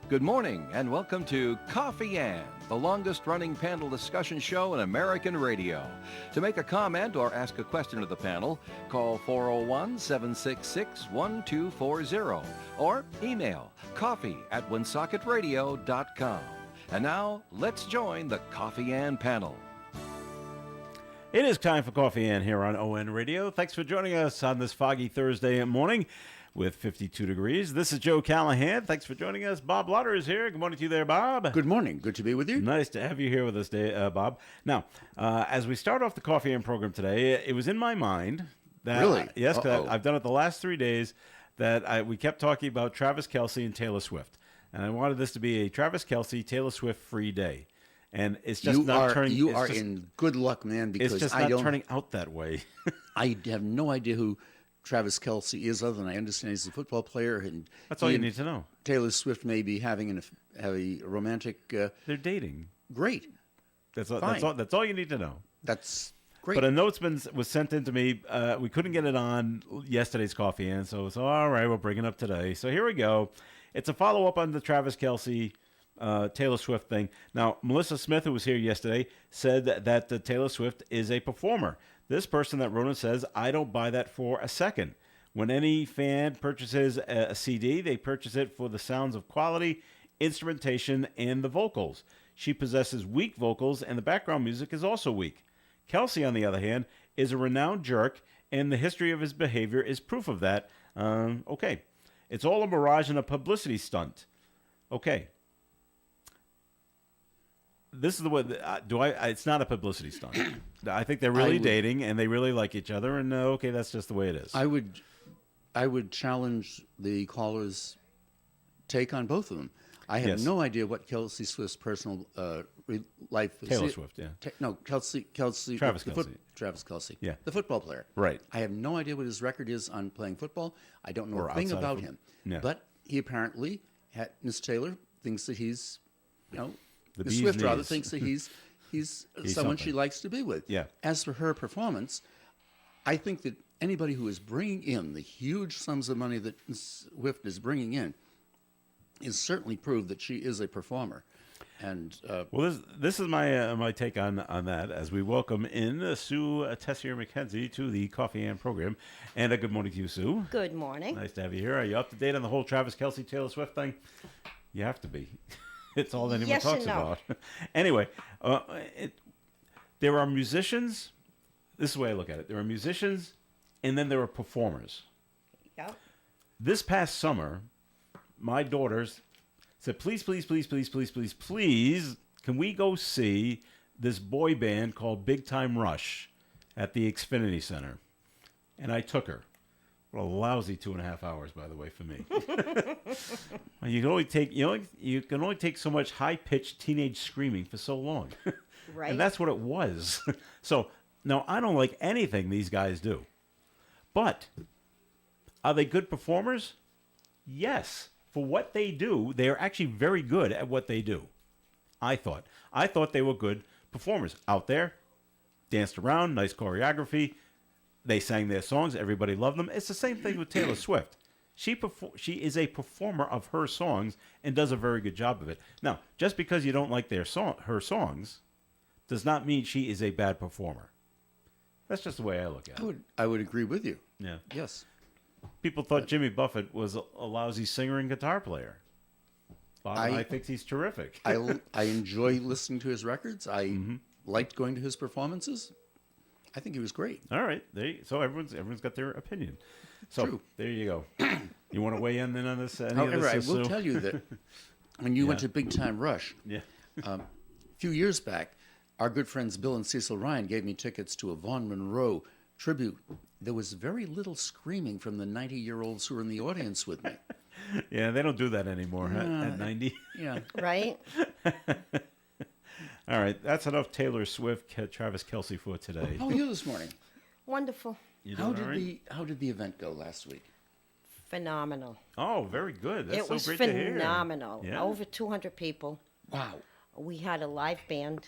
Good morning and welcome to Coffee Ann, the longest running panel discussion show in American radio. To make a comment or ask a question of the panel, call 401-766-1240 or email coffee@woonsocket.radio.com. And now, let's join the Coffee Ann panel. It is time for Coffee Ann here on ON Radio. Thanks for joining us on this foggy Thursday morning with 52 degrees. This is Joe Callahan. Thanks for joining us. Bob Lauder is here. Good morning to you there, Bob. Good morning. Good to be with you. Nice to have you here with us, Bob. Now, as we start off the Coffee Ann program today, it was in my mind that... Really? Yes, because I've done it the last 3 days, that we kept talking about Travis Kelce and Taylor Swift. And I wanted this to be a Travis Kelce, Taylor Swift free day. And it's just turning... You are in good luck, man, because it's just not turning out that way. I have no idea who Travis Kelce is, other than I understand he's a football player. And that's all you need to know. Taylor Swift may be having a romantic... They're dating. Great. That's all you need to know. That's great. But a note was sent in to me. We couldn't get it on yesterday's Coffee Ann, so all right, we'll bring it up today. So here we go. It's a follow-up on the Travis Kelce, Taylor Swift thing. Now, Melissa Smith, who was here yesterday, said that Taylor Swift is a performer. This person that wrote it says, I don't buy that for a second. When any fan purchases a CD, they purchase it for the sounds of quality, instrumentation, and the vocals. She possesses weak vocals, and the background music is also weak. Kelce, on the other hand, is a renowned jerk, and the history of his behavior is proof of that. Okay. It's all a mirage and a publicity stunt. Okay. This is the way. It's not a publicity stunt. I think they're really dating and they really like each other. And okay, that's just the way it is. I would challenge the caller's take on both of them. I have no idea what Kelce Swift's personal life is. Taylor Swift, yeah. Kelce. Travis Kelce. Travis Kelce. Yeah. The football player. Right. I have no idea what his record is on playing football. I don't know a thing about him. Yeah. But he apparently, Miss Taylor thinks that he's, the Miss Swift rather thinks that he's someone something she likes to be with. Yeah. As for her performance, I think that anybody who is bringing in the huge sums of money that Ms. Swift is bringing in is certainly proved that she is a performer. And well, this is my take on that as we welcome in Sue Tessier McKenzie to the Coffee Ann program. And a good morning to you, Sue. Good morning. Nice to have you here. Are you up to date on the whole Travis Kelce, Taylor Swift thing? You have to be. It's all anyone talks about. Anyway, there are musicians. This is the way I look at it. There are musicians, and then there are performers. Yep. This past summer, my daughters said, please, can we go see this boy band called Big Time Rush at the Xfinity Center? And I took her. What a lousy 2.5 hours, by the way, for me. You can only take so much high-pitched teenage screaming for so long. Right. And that's what it was. So, now, I don't like anything these guys do. But, are they good performers? Yes. For what they do, they are actually very good at what they do. I thought they were good performers. Out there, danced around, nice choreography. They sang their songs. Everybody loved them. It's the same thing with Taylor Swift. She is a performer of her songs and does a very good job of it. Now, just because you don't like her songs does not mean she is a bad performer. That's just the way I look at it. I would agree with you. Yeah. Yes. People thought Jimmy Buffett was a lousy singer and guitar player. Bob, I think he's terrific. I enjoy listening to his records. I liked going to his performances. I think he was great. All right. So everyone's got their opinion. So True. There you go. You want to weigh in then on this? However, I will tell you that when you went to Big Time Rush, a few years back, our good friends Bill and Cecil Ryan gave me tickets to a Vaughn Monroe tribute. There was very little screaming from the 90-year-olds who were in the audience with me. Yeah, they don't do that anymore at 90. Yeah. Right? All right, that's enough Taylor Swift, Travis Kelce for today. How are you this morning? Wonderful. You How doing all right? How did the event go last week? Phenomenal. Oh, very good. That's it was great to hear. phenomenal. Yeah. Over 200 people. Wow. We had a live band.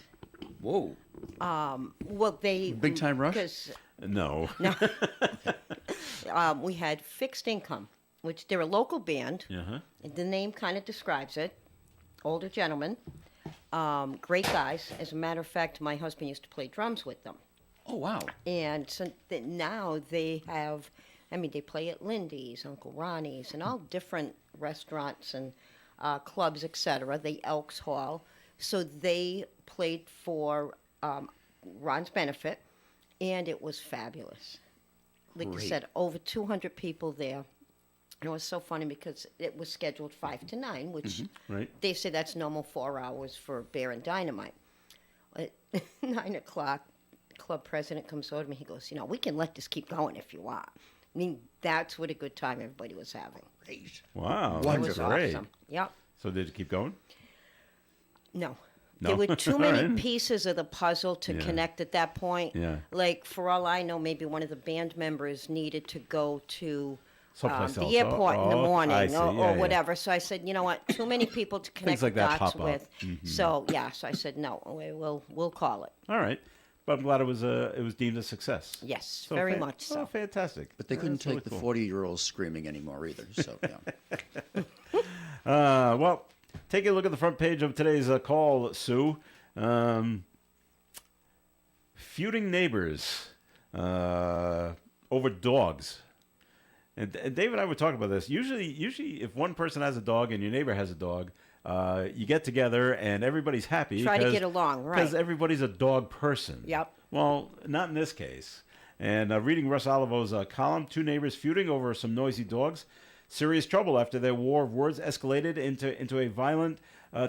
Whoa. Well, they Big Time Rush? No. we had Fixed Income, which they're a local band. Uh-huh. The name kind of describes it. Older gentlemen, great guys. As a matter of fact, my husband used to play drums with them. Oh, wow. And so now they have, I mean, they play at Lindy's, Uncle Ronnie's, and all different restaurants and clubs, etc. The Elks Hall. So they played for Ron's benefit, and it was fabulous. Like Great. I said, over 200 people there. And it was so funny because it was scheduled 5 to 9, which Right. they say that's normal 4 hours for Bear and Dynamite. At 9 o'clock, the club president comes over to me. He goes, we can let this keep going if you want. I mean, that's what a good time everybody was having. Great. Wow. It was That's great. awesome. Yep. So did it keep going? No. No? There were too many Alright. pieces of the puzzle to Yeah. connect at that point. Yeah. Like, for all I know, maybe one of the band members needed to go to Someplace else. the airport in the Oh, morning I see. or, Yeah, or yeah. whatever. So I said, you know what, too many people to connect like the that dots pop up. with. So I said, no, we'll call it. All right. But I'm glad it was deemed a success. Yes, So very much so. Oh, fantastic. But they couldn't That's really take the cool. 40-year-olds screaming anymore either. So, yeah. Well, take a look at the front page of today's call, Sue. Feuding neighbors over dogs. And Dave and I were talking about this. Usually, if one person has a dog and your neighbor has a dog, you get together and everybody's happy. Try to because- get along, right. Because everybody's a dog person. Yep. Well, not in this case. And reading Russ Olivo's column, two neighbors feuding over some noisy dogs. Serious trouble after their war of words escalated into a violent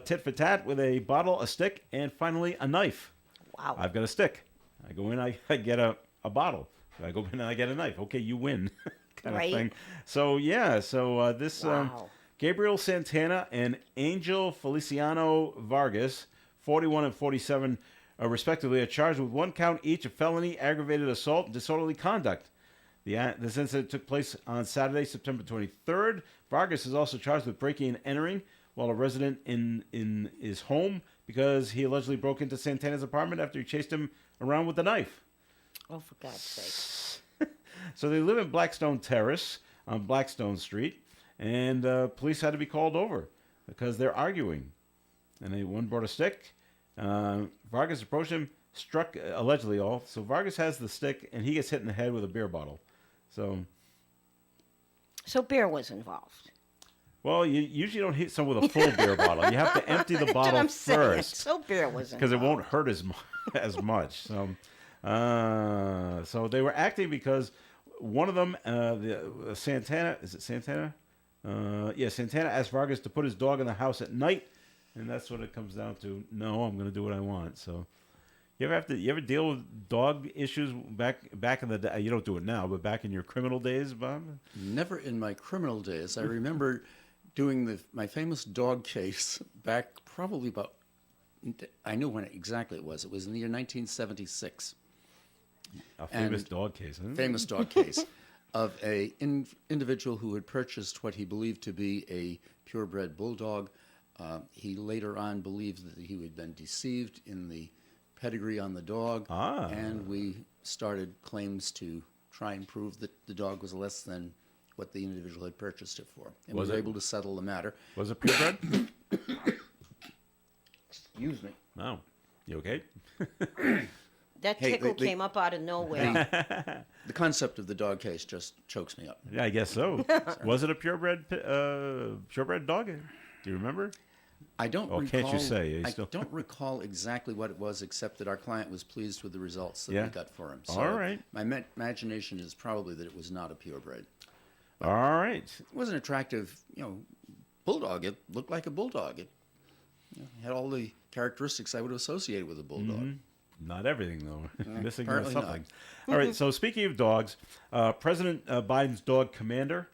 tit for tat with a bottle, a stick, and finally a knife. Wow. I've got a stick. I go in, I get a bottle. I go in and I get a knife. Okay, you win. kind Right. of thing. So, yeah. So this Wow. Gabriel Santana and Angel Feliciano Vargas, 41 and 47, respectively, are charged with 1 count each of felony, aggravated assault, and disorderly conduct. This incident took place on Saturday, September 23rd. Vargas is also charged with breaking and entering while a resident in his home because he allegedly broke into Santana's apartment after he chased him around with a knife. Oh, for God's sake. So they live in Blackstone Terrace on Blackstone Street, and police had to be called over because they're arguing. And one brought a stick. Vargas approached him, struck allegedly all. So Vargas has the stick, and he gets hit in the head with a beer bottle. So Bear was involved. Well, you usually don't hit someone with a full beer bottle. You have to empty the That's what bottle I'm saying. first So Bear was involved. because it won't hurt as as much. So they were acting because one of them, the Santana, is it Santana? Yeah, Santana asked Vargas to put his dog in the house at night, and that's what it comes down to. No, I'm going to do what I want. So, you ever deal with dog issues back in the day? You don't do it now, but back in your criminal days, Bob? Never in my criminal days. I remember doing my famous dog case back probably about, I know when exactly it was. It was in the year 1976. A famous And dog case, huh? Famous dog case of a individual who had purchased what he believed to be a purebred bulldog. He later on believed that he had been deceived in the pedigree on the dog, and we started claims to try and prove that the dog was less than what the individual had purchased it for. And Was we were it? able to settle the matter. Was it purebred? Excuse me. No. You okay? That Hey, tickle the- came up out of nowhere. The concept of the dog case just chokes me up. Yeah, I guess so. Was it a purebred dog? Do you remember? I don't Oh, recall. can't you say? You I still- don't recall exactly what it was, except that our client was pleased with the results that Yeah. we got for him. So All right. My imagination is probably that it was not a purebred. All right. It was an attractive, bulldog. It looked like a bulldog. It had all the characteristics I would associate with a bulldog. Mm-hmm. Not everything, though. Missing apparently something. All right, so speaking of dogs, President Biden's dog Commander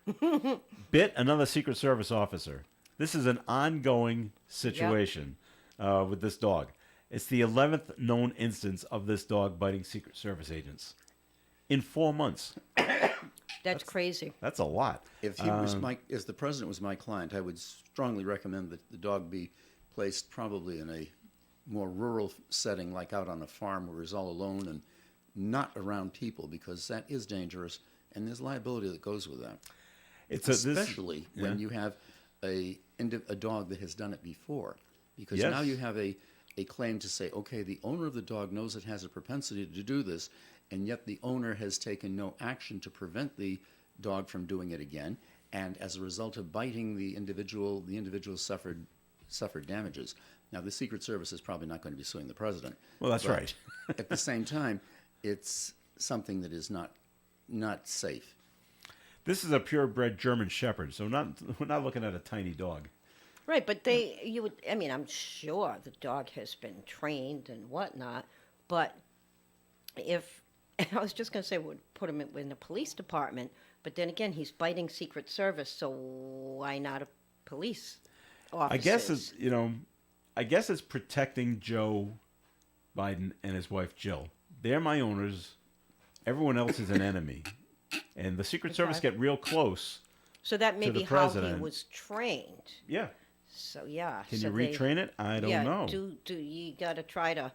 bit another Secret Service officer. This is an ongoing situation with this dog. It's the 11th known instance of this dog biting Secret Service agents in 4 months. That's crazy. That's a lot. If he was if the president was my client, I would strongly recommend that the dog be placed probably in a more rural setting, like out on a farm where he's all alone and not around people, because that is dangerous. and there's liability that goes with that. This, Especially when yeah. you have a dog that has done it before, because Yes. now you have a claim to say, okay, the owner of the dog knows it has a propensity to do this, and yet the owner has taken no action to prevent the dog from doing it again, and as a result of biting the individual suffered damages. Now, the Secret Service is probably not going to be suing the president. Well, that's but right. at the same time, it's something that is not safe. This is a purebred German Shepherd, so we're not looking at a tiny dog. Right, but I'm sure the dog has been trained and whatnot, but if, I was just going to say, would put him in the police department, but then again, he's biting Secret Service, so why not a police officer? I guess it's protecting Joe Biden and his wife Jill. They're my owners. Everyone else is an enemy. And the Secret Service get real close. So that may to the be how he president. was trained. Yeah. So yeah. Can so you retrain it? I don't know. Do you got to try to?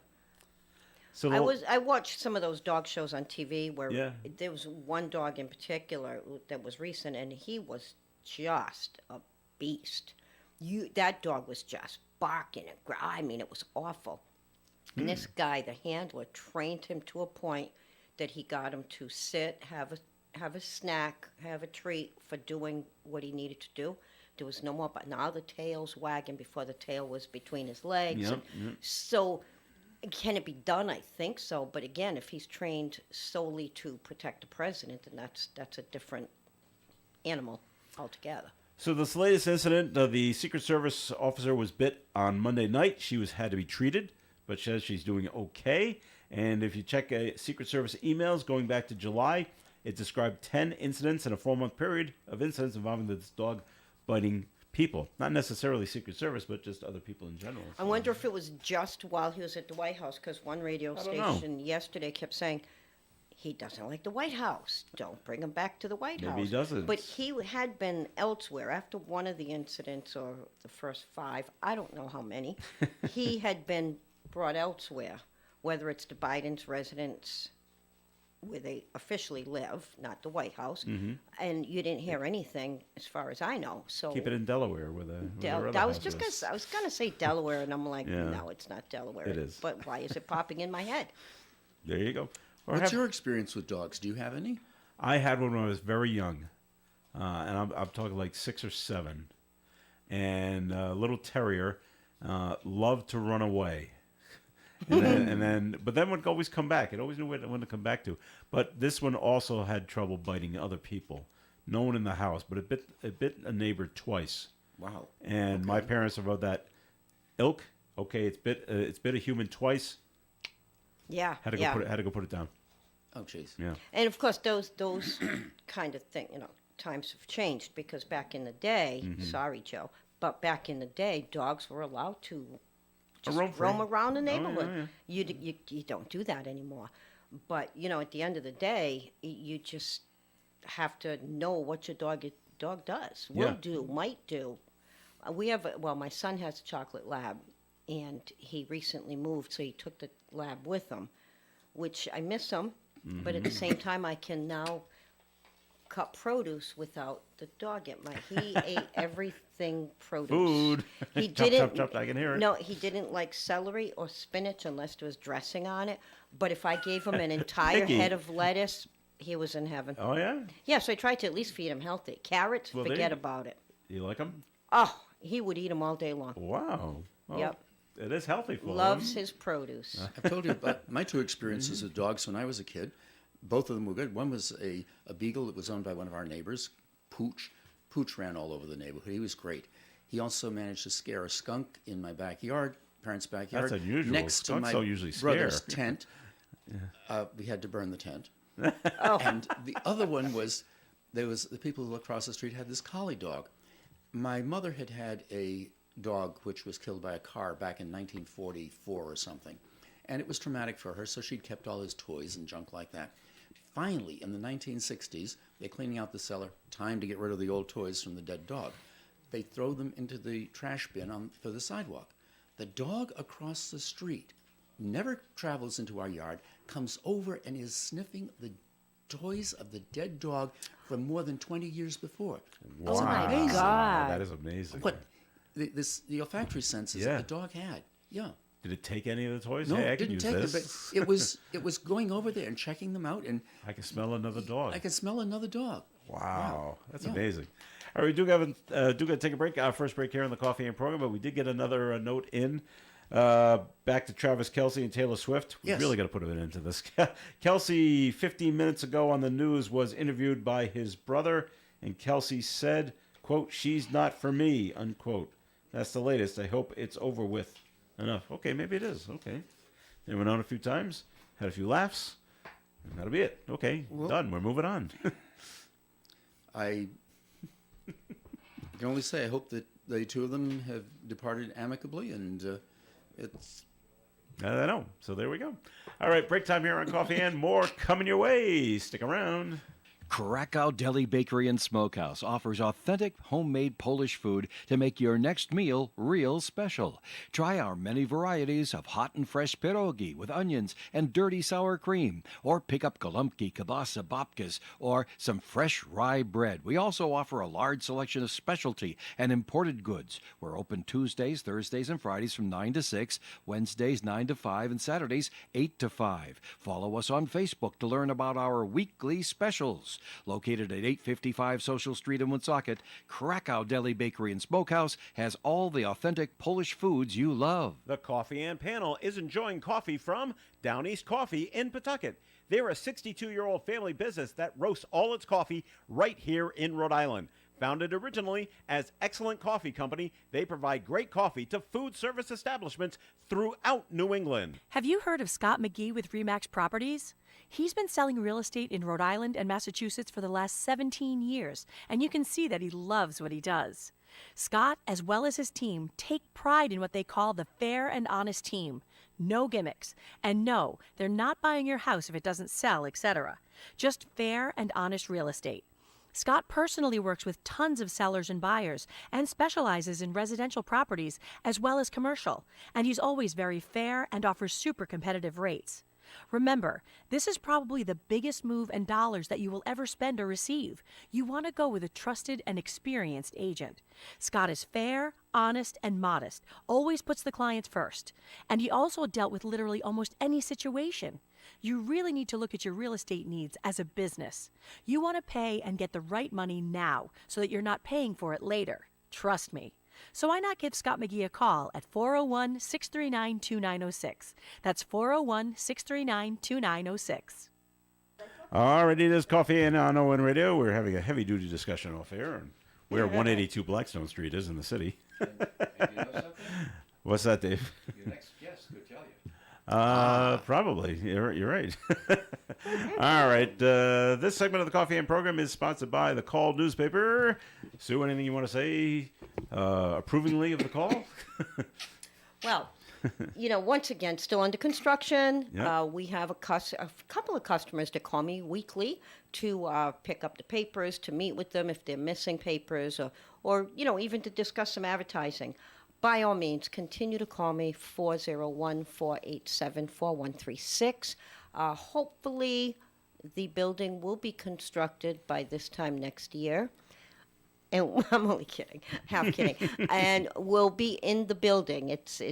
So I watched some of those dog shows on TV where Yeah. there was one dog in particular that was recent, and he was just a beast. That dog was just barking and it was awful. And this guy, the handler, trained him to a point that he got him to sit, have a snack, have a treat for doing what he needed to do. There was no more, but now the tail's wagging before the tail was between his legs. Yep, So can it be done? I think so. But again, if he's trained solely to protect the president, then that's a different animal altogether. So this latest incident, the Secret Service officer was bit on Monday night. She had to be treated, but says she's doing okay. And if you check Secret Service emails going back to July, it described 10 incidents in a 4-month period of incidents involving this dog biting people. Not necessarily Secret Service, but just other people in general. I wonder if it was just while he was at the White House, because one radio I don't know. station yesterday kept saying, he doesn't like the White House. Don't bring him back to the White House. Maybe he doesn't. But he had been elsewhere after one of the incidents, or the first 5, I don't know how many. He had been brought elsewhere, whether it's to Biden's residence where they officially live, not the White House, and you didn't hear anything as far as I know. So Keep it in Delaware with a. I was gonna say Delaware, and I'm like, Yeah. no, it's not Delaware. It is. But why is it popping in my head? There you go. What's your experience with dogs? Do you have any? I had one when I was very young, and I'm talking like 6 or 7, and a little terrier loved to run away, but then would always come back. It always knew when to come back to. But this one also had trouble biting other people. No one in the house, but it bit a neighbor twice. Wow. And my parents are of that ilk. Okay, it's bit a human twice. Yeah, Had to go put it down. Oh, jeez. Yeah. And of course, those kind of thing, times have changed, because back in the day, sorry, Joe, but back in the day, dogs were allowed to just roam around the neighborhood. You don't do that anymore. But at the end of the day, you just have to know what your dog does, might do. My son has a chocolate lab, and he recently moved, so he took the lab with him, which I miss him. But at the same time, I can now cut produce without the dog he ate everything produce. Food. He Chop, didn't. chop, chop, I can hear it. No, he didn't like celery or spinach unless there was dressing on it. But if I gave him an entire Picky. head of lettuce, he was in heaven. Oh yeah. Yeah, so I tried to at least feed him healthy. Carrots, Well, there forget you- about it. You like them? Oh, he would eat them all day long. Wow. Well, Yep. It is healthy for Loves them. his produce. I've told you about my 2 experiences with dogs when I was a kid. Both of them were good. One was a beagle that was owned by one of our neighbors, Pooch. Pooch ran all over the neighborhood. He was great. He also managed to scare a skunk in my backyard, parents' backyard. That's unusual. Next to Skunks my don't usually brother's scare. tent. We had to burn the tent. And the other one was, the people who lived across the street had this collie dog. My mother had a dog which was killed by a car back in 1944 or something. And it was traumatic for her, so she'd kept all his toys and junk like that. Finally, in the 1960s, they're cleaning out the cellar. Time to get rid of the old toys from the dead dog. They throw them into the trash bin for the sidewalk. The dog across the street never travels into our yard, comes over and is sniffing the toys of the dead dog from more than 20 years before. Wow. Oh my amazing. God. That is amazing. What the olfactory senses Yeah. that the dog had. Yeah. Did it take any of the toys? No, Hey, I it can didn't use take this. them, but it was going over there and checking them out, and I can smell another dog. I could smell another dog. Wow, that's Yeah. amazing. All right, we do got to take a break. Our first break here on the Coffee and Program, but we did get another note in. Back to Travis Kelce and Taylor Swift. We Yes. really got to put it into this. Kelce, 15 minutes ago on the news, was interviewed by his brother, and Kelce said, quote, "She's not for me," unquote. That's the latest. I hope it's over with. Enough. Okay, maybe it is. Okay. They went on a few times, had a few laughs, and that'll be it. Okay, done. We're moving on. I can only say I hope that the two of them have departed amicably, and it's I know. So there we go. All right, break time here on Coffee and more coming your way. Stick around. Krakow Deli Bakery and Smokehouse offers authentic homemade Polish food to make your next meal real special. Try our many varieties of hot and fresh pierogi with onions and dirty sour cream, or pick up golubki, kielbasa, babkas, or some fresh rye bread. We also offer a large selection of specialty and imported goods. We're open Tuesdays, Thursdays, and Fridays from 9 to 6, Wednesdays 9 to 5, and Saturdays 8 to 5. Follow us on Facebook to learn about our weekly specials. Located at 855 Social Street in Woonsocket, Krakow Deli Bakery and Smokehouse has all the authentic Polish foods you love. The Coffee and Panel is enjoying coffee from Down East Coffee in Pawtucket. They're a 62-year-old family business that roasts all its coffee right here in Rhode Island. Founded originally as Excellent Coffee Company, they provide great coffee to food service establishments throughout New England. Have you heard of Scott McGee with Remax Properties? He's been selling real estate in Rhode Island and Massachusetts for the last 17 years, and you can see that he loves what he does. Scott, as well as his team, take pride in what they call the fair and honest team. No gimmicks. And no, they're not buying your house if it doesn't sell, etc. Just fair and honest real estate. Scott personally works with tons of sellers and buyers and specializes in residential properties as well as commercial, and he's always very fair and offers super competitive rates. Remember, this is probably the biggest move in dollars that you will ever spend or receive. You want to go with a trusted and experienced agent. Scott is fair, honest, and modest, always puts the clients first. And he also dealt with literally almost any situation. You really need to look at your real estate needs as a business. You want to pay and get the right money now so that you're not paying for it later. Trust me. So why not give Scott McGee a call at 401-639-2906. That's 401-639-2906. All right, it is Coffee and on ON Radio. We're having a heavy-duty discussion off air and where 182 Blackstone Street is in the city. And you know something? What's that, Dave? Your next guest could tell you. Probably. You're right. All right. This segment of the Coffee and Program is sponsored by the Call newspaper. Sue, anything you want to say approvingly of the Call? Well, once again, still under construction. Yeah. We have a couple of customers that call me weekly to pick up the papers, to meet with them if they're missing papers, or even to discuss some advertising. By all means, continue to call me, 401-487-4136. Hopefully, the building will be constructed by this time next year. And I'm only kidding, half kidding. And we'll be in the building. It's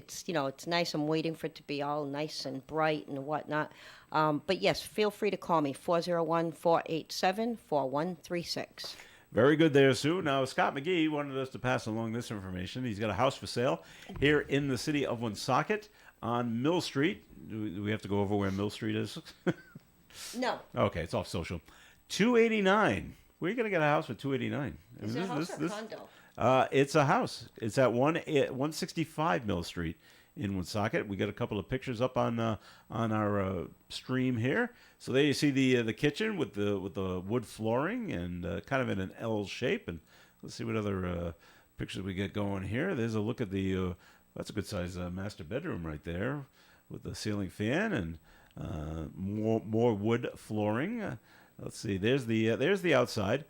nice. I'm waiting for it to be all nice and bright and whatnot. But yes, feel free to call me, 401-487-4136. Very good there, Sue. Now, Scott McGee wanted us to pass along this information. He's got a house for sale here in the city of Woonsocket on Mill Street. Do we have to go over where Mill Street is? No. Okay, it's off social. 289. Where are you going to get a house for 289? Is it a house or a condo? It's a house. It's at 165 Mill Street in Woonsocket. We got a couple of pictures up on our stream here. So there you see the kitchen with the wood flooring and kind of in an L shape. And let's see what other pictures we get going here. There's a look at the that's a good size master bedroom right there with the ceiling fan and more wood flooring. Let's see. There's the outside.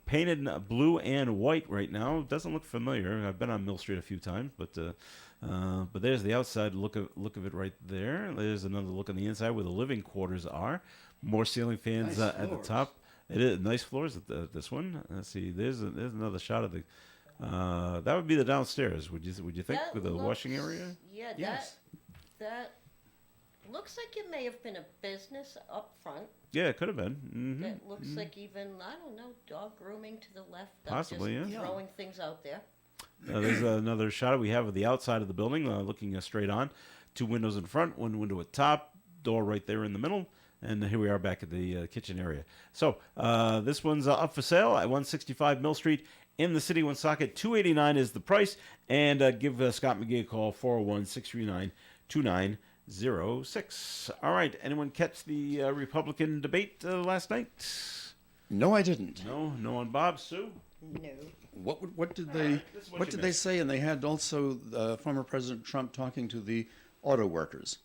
Painted blue and white right now. Doesn't look familiar. I've been on Mill Street a few times, but But there's the outside look of it right there. There's another look on the inside where the living quarters are. More ceiling fans Nice at the floors. top. It is nice floors at this one. Let's see. There's another shot of the. That would be the downstairs. Would you think That with the washing looks- area? Yeah, Yes. that looks like it may have been a business up front. Yeah, it could have been. Hmm. It looks like even, I don't know, dog grooming to the left. I'm Possibly, just yeah. throwing things out there. There's another shot we have of the outside of the building, looking straight on. 2 windows in front, 1 window at top, door right there in the middle, and here we are back at the kitchen area. So this one's up for sale at 165 Mill Street in the city of Woonsocket. $289 is the price, and give Scott McGee a call, 401-639-2906. All right, anyone catch the Republican debate last night? No, I didn't. No on Bob. Sue? No. What did they this is what what you did they missed. say? And they had also former President Trump talking to the auto workers.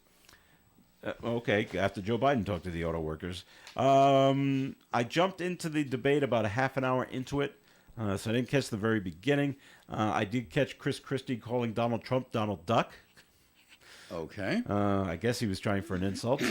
Okay, after Joe Biden talked to the auto workers. I jumped into the debate about a half an hour into it, so I didn't catch the very beginning. I did catch Chris Christie calling Donald Trump Donald Duck. Okay. I guess he was trying for an insult.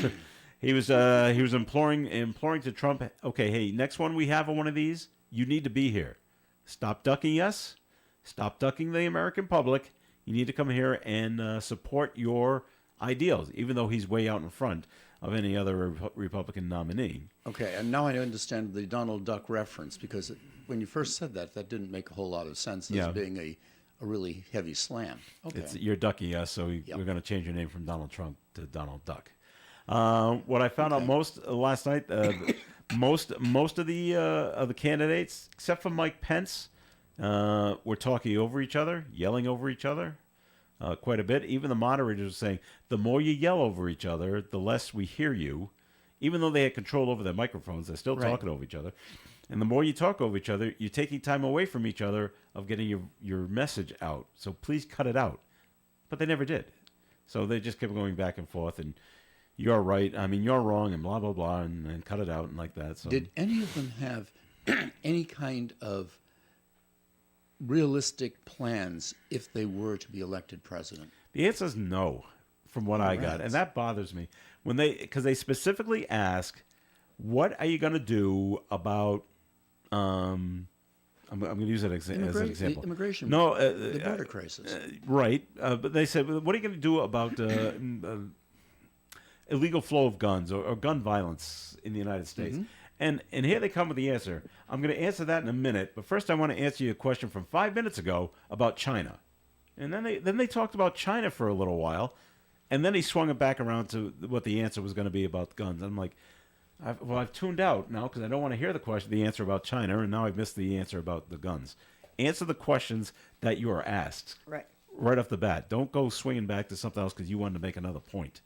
He was imploring to Trump, okay, hey, next one we have on one of these, you need to be here. Stop ducking us. Stop ducking the American public. You need to come here and support your ideals, even though he's way out in front of any other Republican nominee. Okay, and now I understand the Donald Duck reference because when you first said that, that didn't make a whole lot of sense as Yeah. being a really heavy slam. Okay. You're ducking us, so Yep. we're going to change your name from Donald Trump to Donald Duck. What I found out most last night, most of the candidates, except for Mike Pence, were talking over each other, yelling over each other. Quite a bit. Even the moderators were saying, the more you yell over each other, the less we hear you. Even though they had control over their microphones, they're still Right. talking over each other. And the more you talk over each other, you're taking time away from each other of getting your message out. So please cut it out. But they never did. So they just kept going back and forth and you're right, I mean, you're wrong, and blah, blah, blah, and cut it out and like that. So Did any of them have any kind of realistic plans if they were to be elected president? The answer is no, from what I got, and Rats. that bothers me because they specifically ask, "What are you going to do about?" I'm going to use it as an example. The immigration, No, the border crisis. right, but they said, "What are you going to do about illegal flow of guns or gun violence in the United States?" And here they come with the answer. I'm going to answer that in a minute, but first I want to answer you a question from 5 minutes ago about China. And then they talked about China for a little while, and then he swung it back around to what the answer was going to be about guns. I'm like, I've tuned out now because I don't want to hear the answer about China, and now I've missed the answer about the guns. Answer the questions that you are asked right off the bat. Don't go swinging back to something else because you wanted to make another point.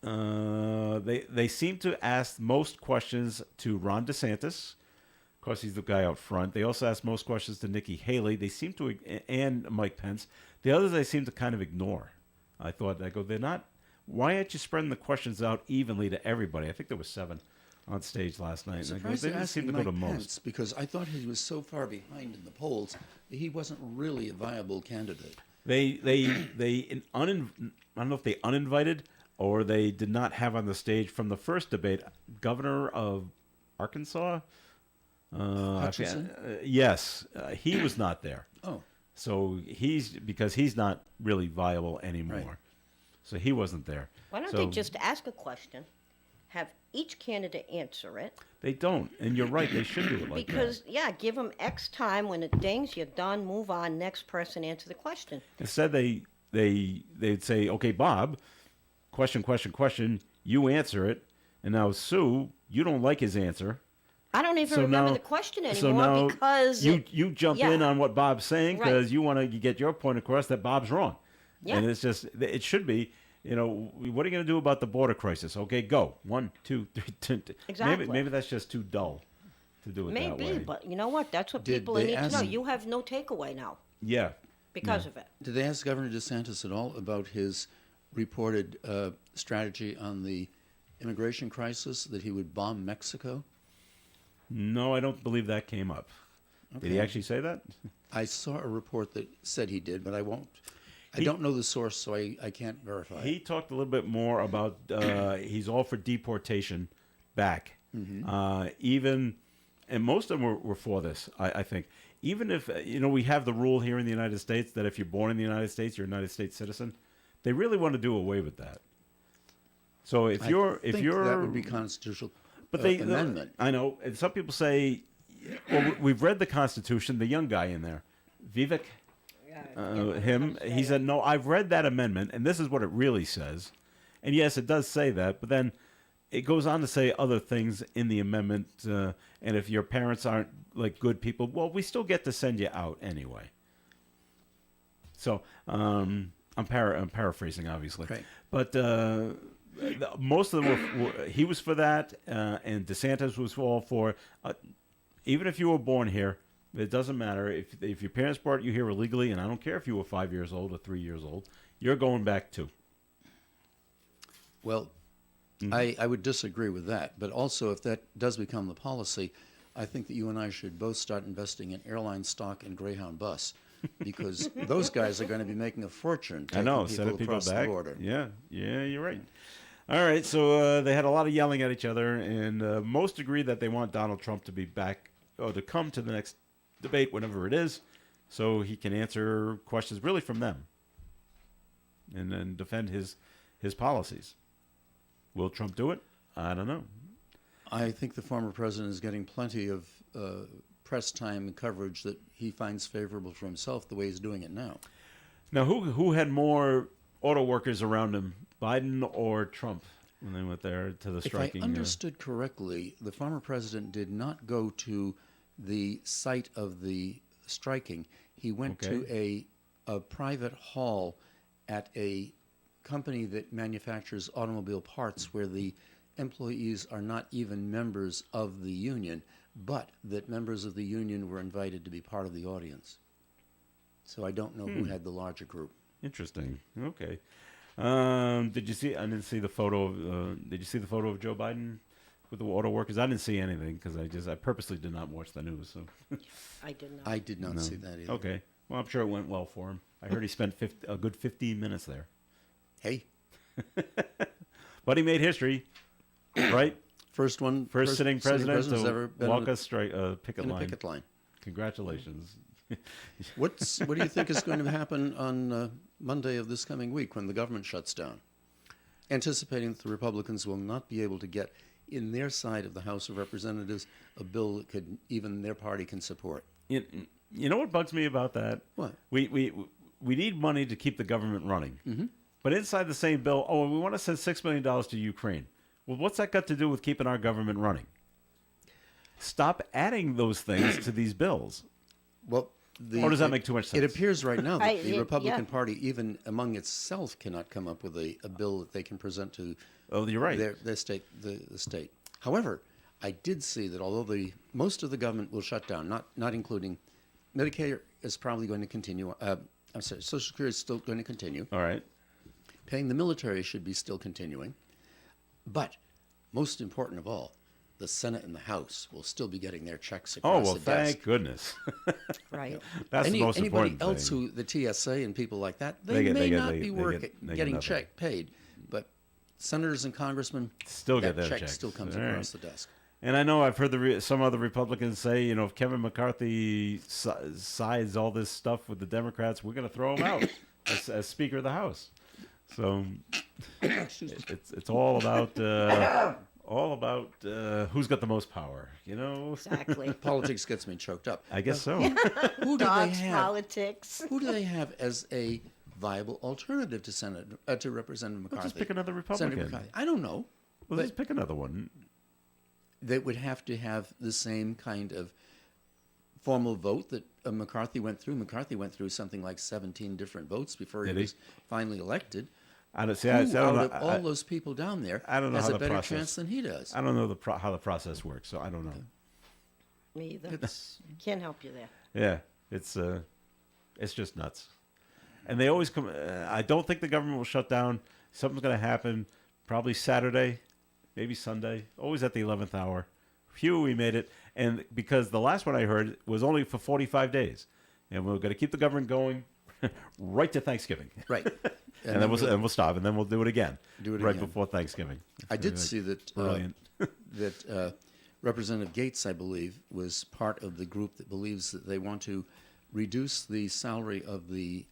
They seem to ask most questions to Ron DeSantis. Of course, he's the guy out front. They also ask most questions to Nikki Haley. They seem to, and Mike Pence. The others they seem to kind of ignore. I thought, they're not. Why aren't you spreading the questions out evenly to everybody? I think there were 7 on stage last night. And I go, Surprised they they're didn't seem asking to go Mike to Pence most. because I thought he was so far behind in the polls that he wasn't really a viable candidate. I don't know if they uninvited or they did not have on the stage from the first debate Governor of Arkansas. Hutchinson? Yes, he was not there. Oh, So because he's not really viable anymore. Right. So he wasn't there. Why don't So they just ask a question, have each candidate answer it? They don't, and you're right. They should do it like Because, yeah, give them X time. When it dings, you're done. Move on. Next person, answer the question. that. Instead, they'd say, "Okay, Bob, question. You answer it." And now Sue, you don't like his answer. I don't even So remember now- the question so anymore now because you jump yeah. in on what Bob's saying Right. because you want to get your point across that Bob's wrong. Yeah. And it's just it should be, what are you going to do about the border crisis? Okay, go 1, 2, 3. Exactly. Maybe that's just too dull to do it that way. maybe, but you know what? That's what Did people they need to know. ask- You have no takeaway now Yeah. because of it. did they ask Governor DeSantis at all about his reported strategy on the immigration crisis, that he would bomb Mexico? No, I don't believe that came up. Did he actually say that? I saw a report that said he did, but I won't. I don't know the source, so I can't verify. He talked a little bit more about he's all for deportation back. Even, and most of them were for this, I think. Even if, we have the rule here in the United States that if you're born in the United States, you're a United States citizen. They really want to do away with that. So if I you're think that would be constitutional but amendment. I know, and some people say, well, we've read the Constitution. The young guy in there, Vivek, he said, no, I've read that amendment, and this is what it really says. And yes, it does say that, but then it goes on to say other things in the amendment. And if your parents aren't like good people, well, we still get to send you out anyway. So I'm paraphrasing, obviously, Right. but most of them he was for that, and DeSantis was all for. Even if you were born here, it doesn't matter. If your parents brought you here illegally, and I don't care if you were 5 years old or 3 years old, you're going back too. Well, I would disagree with that. But also, if that does become the policy, I think that you and I should both start investing in airline stock and Greyhound bus, because those guys are going to be making a fortune taking people across the border. Yeah, you're right. All right, so they had a lot of yelling at each other, and most agree that they want Donald Trump to be back, or to come to the next debate, whenever it is, so he can answer questions really from them, and then defend his policies. Will Trump do it? I don't know. I think the former president is getting plenty of press time and coverage that he finds favorable for himself the way he's doing it now. Now, who had more auto workers around him, Biden or Trump, when they went there to the striking? If I understood correctly, the former president did not go to the site of the striking. He went to a private hall at a company that manufactures automobile parts where the employees are not even members of the union, but that members of the union were invited to be part of the audience. So I don't know who had the larger group. Interesting. Okay. Did you see? I didn't see the photo. Did you see the photo of Joe Biden with the auto workers? I didn't see anything because I purposely did not watch the news. So I did not. I did not see that either. okay. Well, I'm sure it went well for him. I heard he spent a good 15 minutes there, Hey, but he made history, right? first Sitting president president's to ever been walk in a straight picket a line. picket line. Congratulations. What do you think is going to happen on Monday of this coming week when the government shuts down? Anticipating that the Republicans will not be able to get in their side of the House of Representatives a bill that could even their party can support. You know what bugs me about that? What? We need money to keep the government running. Mm-hmm. But inside the same bill, we want to send $6 million to Ukraine. Well, what's that got to do with keeping our government running? Stop adding those things to these bills. Well, Or does that make too much sense? It appears right now that the yeah. Republican Party, even among itself, cannot come up with a bill that they can present to Oh, you're right. their state, the state. However, I did see that although most of the government will shut down, not including Medicare is probably going to continue. I'm sorry, Social Security is still going to continue. All right. Paying the military should be still continuing. But most important of all, the Senate and the House will still be getting their checks across Oh, well, the thank desk. goodness. Right. That's the most Anybody important else thing. who the TSA and people like that, They they get- may they get- not they- be they get getting nothing. paid, but senators and congressmen Still get that their check checks. still comes All across right. the desk. And I know I've heard some other Republicans say, if Kevin McCarthy sides all this stuff with the Democrats, we're going to throw him out as Speaker of the House. So it's all about who's got the most power, Exactly. Politics gets me choked up. I guess so. Who do they Dogs have? politics. Who do they have as a viable alternative to to Representative McCarthy? just pick another Senator Republican. McCarthy. I don't know. Well, let's pick another one. They would have to have the same kind of formal vote that McCarthy went through. McCarthy went through something like 17 different votes before he Did he? was finally elected. I don't see. Who I don't out know. of all those people down there I don't know has how a the better process- chance than he does? I don't know how the process works, so I don't know. Me either. It's Can't help you there. Yeah, it's just nuts. And they always come. I don't think the government will shut down. Something's going to happen. Probably Saturday, maybe Sunday. Always at the 11th hour. Phew, we made it. and because the last one I heard was only for 45 days, and we're going to keep the government going right to Thanksgiving. Right. And then we'll stop, and then we'll do it again. Do it right again. before Thanksgiving. I did see that Brilliant. that Representative Gates, I believe, was part of the group that believes that they want to reduce the salary of the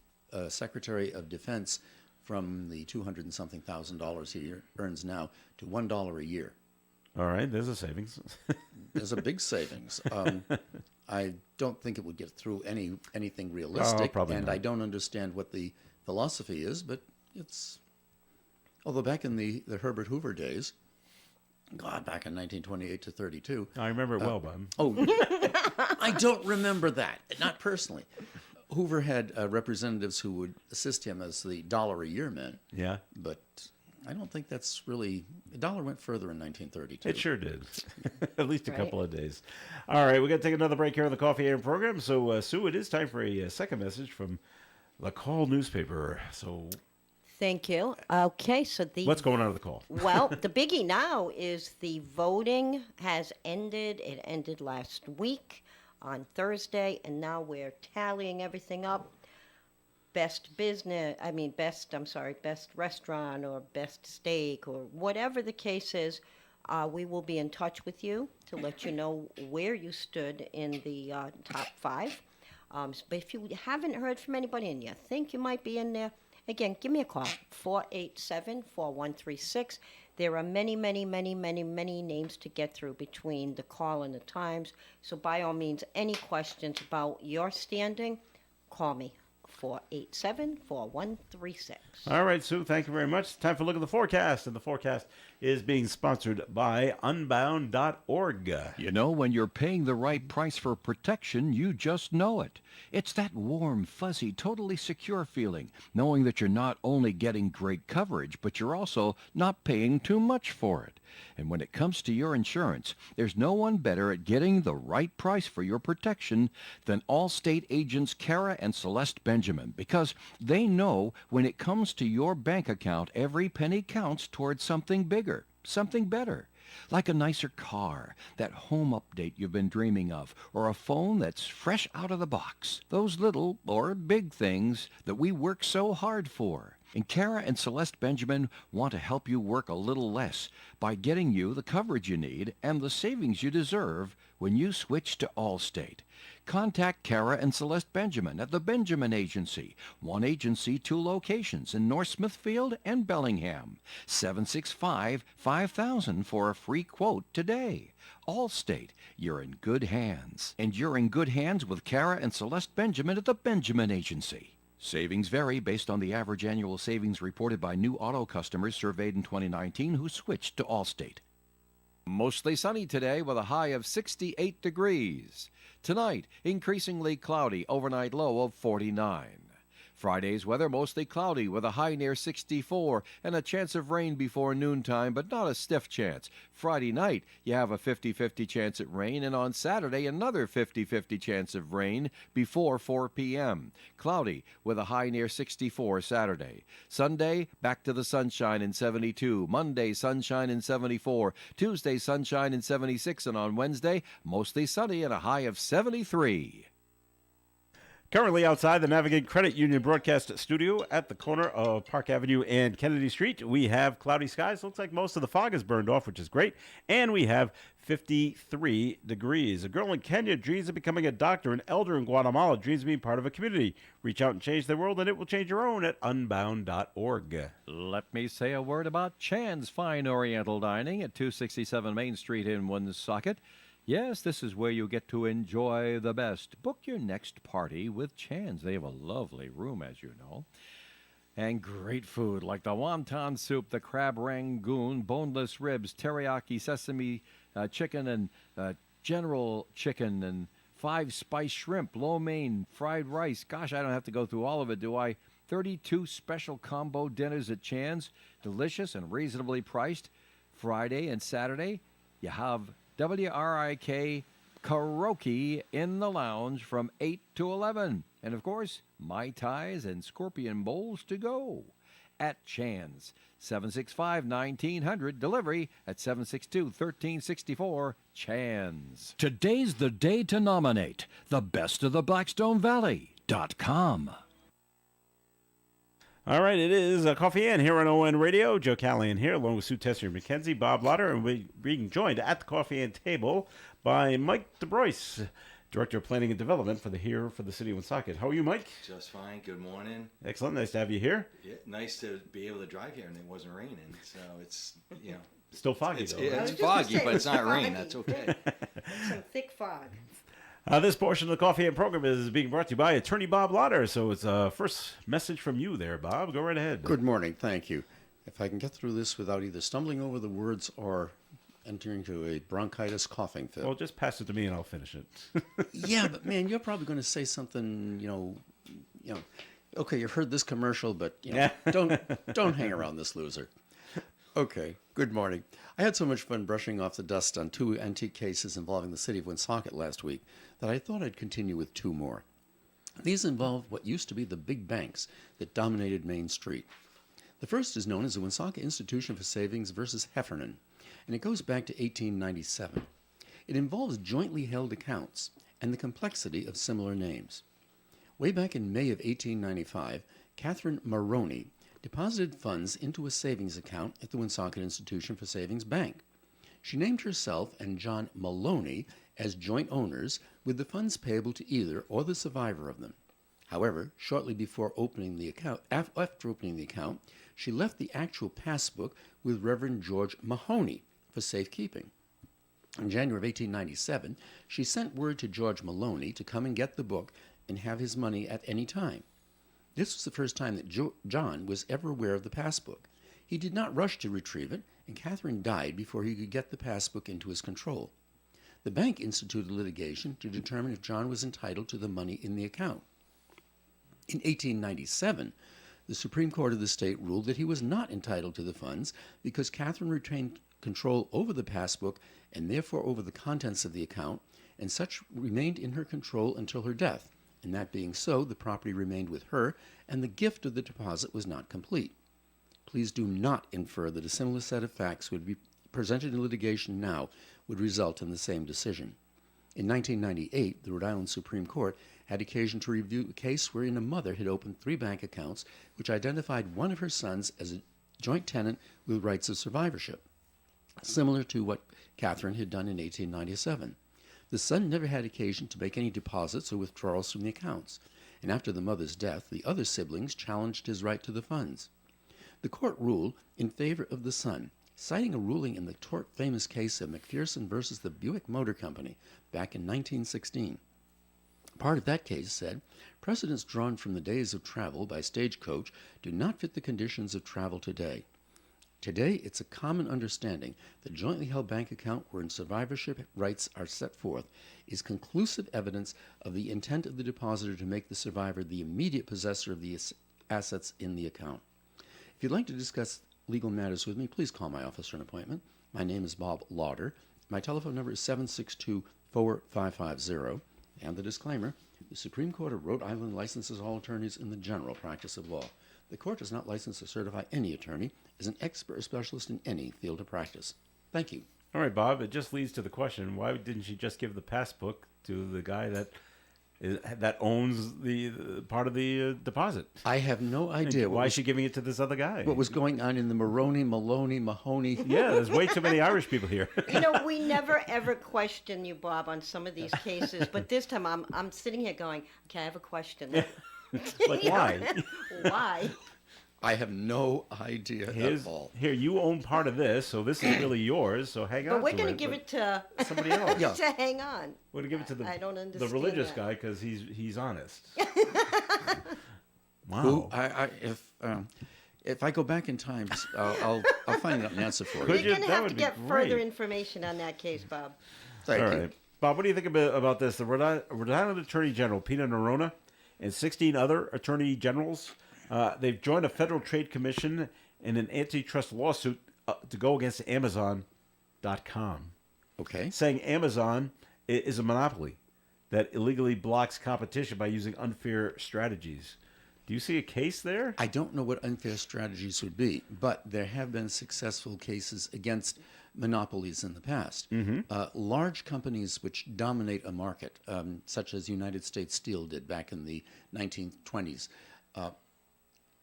Secretary of Defense from the $200 and something thousand he earns now to $1 a year. All right, there's a savings. There's a big savings. I don't think it would get through anything realistic, probably and not. I don't understand what the philosophy is, but it's. Although back in the Herbert Hoover days, God, back in 1928 to 32. I remember it well, Bob. Oh, I don't remember that, not personally. Hoover had representatives who would assist him as the $1 a year men, Yeah, but I don't think that's really. The dollar went further in 1932. it sure did. At least a Right. couple of days. All right, we're going to take another break here on the Coffee AM program. So, Sue, it is time for a second message from the Call newspaper. So, Thank you. Okay, so what's going on with the Call? Well, the biggie now is the voting has ended. It ended last week on Thursday, and now we're tallying everything up. Best restaurant or best steak or whatever the case is, we will be in touch with you to let you know where you stood in the top five. But if you haven't heard from anybody and you think you might be in there, again, give me a call, 487-4136. There are many, many, many, many, many names to get through between the Call and the Times. So by all means, any questions about your standing, call me, 487-4136. All right, Sue, thank you very much. Time for a look at the forecast, and the forecast is being sponsored by Unbound.org. You know, when you're paying the right price for protection, you just know it. It's that warm, fuzzy, totally secure feeling, knowing that you're not only getting great coverage, but you're also not paying too much for it. And when it comes to your insurance, there's no one better at getting the right price for your protection than Allstate agents Kara and Celeste Benjamin, because they know when it comes to your bank account, every penny counts towards something bigger, something better. Like a nicer car, that home update you've been dreaming of, or a phone that's fresh out of the box. Those little or big things that we work so hard for. And Kara and Celeste Benjamin want to help you work a little less by getting you the coverage you need and the savings you deserve when you switch to Allstate. Contact Kara and Celeste Benjamin at the Benjamin Agency. One agency, two locations in North Smithfield and Bellingham. 765-5000 for a free quote today. Allstate, you're in good hands. And you're in good hands with Kara and Celeste Benjamin at the Benjamin Agency. Savings vary based on the average annual savings reported by new auto customers surveyed in 2019 who switched to Allstate. Mostly sunny today with a high of 68 degrees. Tonight, increasingly cloudy, overnight low of 49. Friday's weather mostly cloudy with a high near 64 and a chance of rain before noontime, but not a stiff chance. Friday night, you have a 50-50 chance at rain, and on Saturday, another 50-50 chance of rain before 4 p.m. Cloudy with a high near 64 Saturday. Sunday, back to the sunshine in 72. Monday, sunshine in 74. Tuesday, sunshine in 76. And on Wednesday, mostly sunny and a high of 73. Currently outside the Navigate Credit Union broadcast studio at the corner of Park Avenue and Kennedy Street, we have cloudy skies. Looks like most of the fog is burned off, which is great. And we have 53 degrees. A girl in Kenya dreams of becoming a doctor. An elder in Guatemala dreams of being part of a community. Reach out and change the world, and it will change your own at unbound.org. Let me say a word about Chan's Fine Oriental Dining at 267 Main Street in Woonsocket. Yes, this is where you get to enjoy the best. Book your next party with Chan's. They have a lovely room, as you know. And great food like the wonton soup, the crab rangoon, boneless ribs, teriyaki sesame chicken, and general chicken, and 5-spice shrimp, lo mein, fried rice. Gosh, I don't have to go through all of it, do I? 32 special combo dinners at Chan's. Delicious and reasonably priced. Friday and Saturday, you have WRIK karaoke in the lounge from 8 to 11. And of course, Mai Tais and Scorpion Bowls to go. at Chan's. 765-1900. Delivery at 762-1364. Chan's. Today's the day to nominate the best of the Blackstone Valley.com. All right, it is Coffee In here on ON Radio. Joe Callahan here, along with Sue Tessier McKenzie, Bob Lauder, and we're being joined at the Coffee In table by Mike DeBrois, Director of Planning and Development for the City of Woonsocket. How are you, Mike? Just fine. Good morning. Excellent. Nice to have you here. Yeah, nice to be able to drive here, and it wasn't raining, so it's Still foggy, it's, though. it's I was just foggy, gonna say, but it's not it's rain. foggy. That's okay. Some thick fog. This portion of the Coffee In program is being brought to you by Attorney Bob Lauder. So it's first message from you there, Bob. Go right ahead. Good morning. Thank you. If I can get through this without either stumbling over the words or entering into a bronchitis coughing fit. Well, just pass it to me and I'll finish it. Yeah, but man, you're probably going to say something, okay, you've heard this commercial, but don't hang around this loser. Okay, good morning. I had so much fun brushing off the dust on 2 antique cases involving the city of Woonsocket last week that I thought I'd continue with 2 more. These involve what used to be the big banks that dominated Main Street. The first is known as the Woonsocket Institution for Savings versus Heffernan, and it goes back to 1897. It involves jointly held accounts and the complexity of similar names. Way back in May of 1895, Catherine Maroney deposited funds into a savings account at the Woonsocket Institution for Savings Bank. She named herself and John Maloney as joint owners, with the funds payable to either or the survivor of them. However, shortly before opening the account, after opening the account, she left the actual passbook with Reverend George Mahoney for safekeeping. In January of 1897, she sent word to George Maloney to come and get the book and have his money at any time. This was the first time that John was ever aware of the passbook. He did not rush to retrieve it, and Catherine died before he could get the passbook into his control. The bank instituted litigation to determine if John was entitled to the money in the account. In 1897, the Supreme Court of the state ruled that he was not entitled to the funds because Catherine retained control over the passbook and therefore over the contents of the account, and such remained in her control until her death. And that being so, the property remained with her, and the gift of the deposit was not complete. Please do not infer that a similar set of facts would be presented in litigation now would result in the same decision. In 1998, the Rhode Island Supreme Court had occasion to review a case wherein a mother had opened 3 bank accounts which identified one of her sons as a joint tenant with rights of survivorship, similar to what Catherine had done in 1897. The son never had occasion to make any deposits or withdrawals from the accounts, and after the mother's death, the other siblings challenged his right to the funds. The court ruled in favor of the son, citing a ruling in the tort-famous case of McPherson versus the Buick Motor Company back in 1916. Part of that case said, precedents drawn from the days of travel by stagecoach do not fit the conditions of travel today. Today, it's a common understanding that jointly held bank account wherein survivorship rights are set forth is conclusive evidence of the intent of the depositor to make the survivor the immediate possessor of the assets in the account. If you'd like to discuss legal matters with me, please call my office for an appointment. My name is Bob Lauder. My telephone number is 762-4550. And the disclaimer, the Supreme Court of Rhode Island licenses all attorneys in the general practice of law. The court does not license or certify any attorney as an expert or specialist in any field of practice. Thank you. All right, Bob, it just leads to the question, why didn't she just give the passbook to the guy that owns the part of the deposit? I have no idea Why is she giving it to this other guy? what was going on in the Maroney, Maloney, Mahoney. Yeah, there's way too many Irish people here. We never ever question you, Bob, on some of these cases, but this time I'm sitting here going, okay, I have a question. Like, why? Why? I have no idea at all. Here, you own part of this, so this is really yours, so hang on But we're to going to it, give but it to somebody else. Yeah. to hang on. We're going to give it to I don't the understand religious that. guy because he's honest. Wow. Who, if I go back in time, I'll find out an answer for Could you. You're going to That have would to be get further great. information on that case, Bob. Thank All you. right. Bob, what do you think about this? The Rhode Island Attorney General, Pina Nerona, and 16 other attorney generals, they've joined a Federal Trade Commission in an antitrust lawsuit to go against Amazon.com, Okay. saying Amazon is a monopoly that illegally blocks competition by using unfair strategies. Do you see a case there? I don't know what unfair strategies would be, but there have been successful cases against monopolies in the past. Large companies which dominate a market, such as United States Steel did back in the 1920s,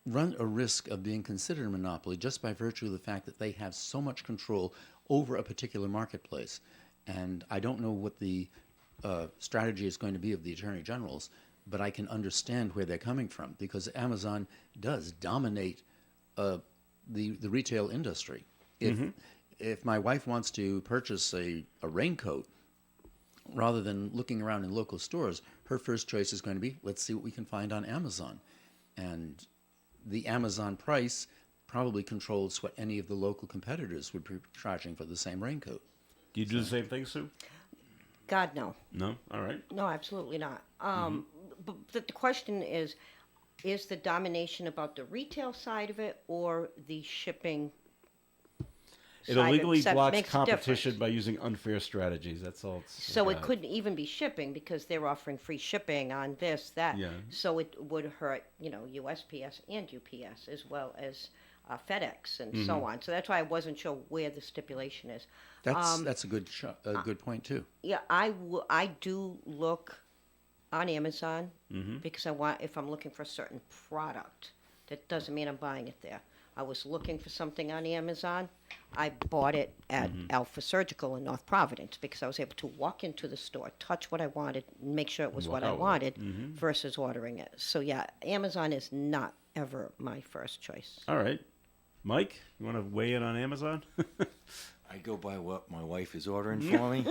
run a risk of being considered a monopoly just by virtue of the fact that they have so much control over a particular marketplace. And I don't know what the strategy is going to be of the attorney generals, but I can understand where they're coming from, because Amazon does dominate the retail industry. If my wife wants to purchase a raincoat, rather than looking around in local stores, her first choice is going to be, let's see what we can find on Amazon. And the Amazon price probably controls what any of the local competitors would be charging for the same raincoat. Do you do the same thing, Sue? God, no. No? All right. No, absolutely not. But the question is the domination about the retail side of it or the shipping It side of illegally that blocks makes a competition difference. by using unfair strategies. That's all. So it couldn't even be shipping because they're offering free shipping on this, that. Yeah. So it would hurt, USPS and UPS as well as FedEx and so on. So that's why I wasn't sure where the stipulation is. That's a good good point too. Yeah, I do look on Amazon because if I'm looking for a certain product, that doesn't mean I'm buying it there. I was looking for something on Amazon. I bought it at Alpha Surgical in North Providence because I was able to walk into the store, touch what I wanted, and make sure it was what I wanted versus ordering it. So yeah, Amazon is not ever my first choice. All right. Mike, you want to weigh in on Amazon? I go by what my wife is ordering for me.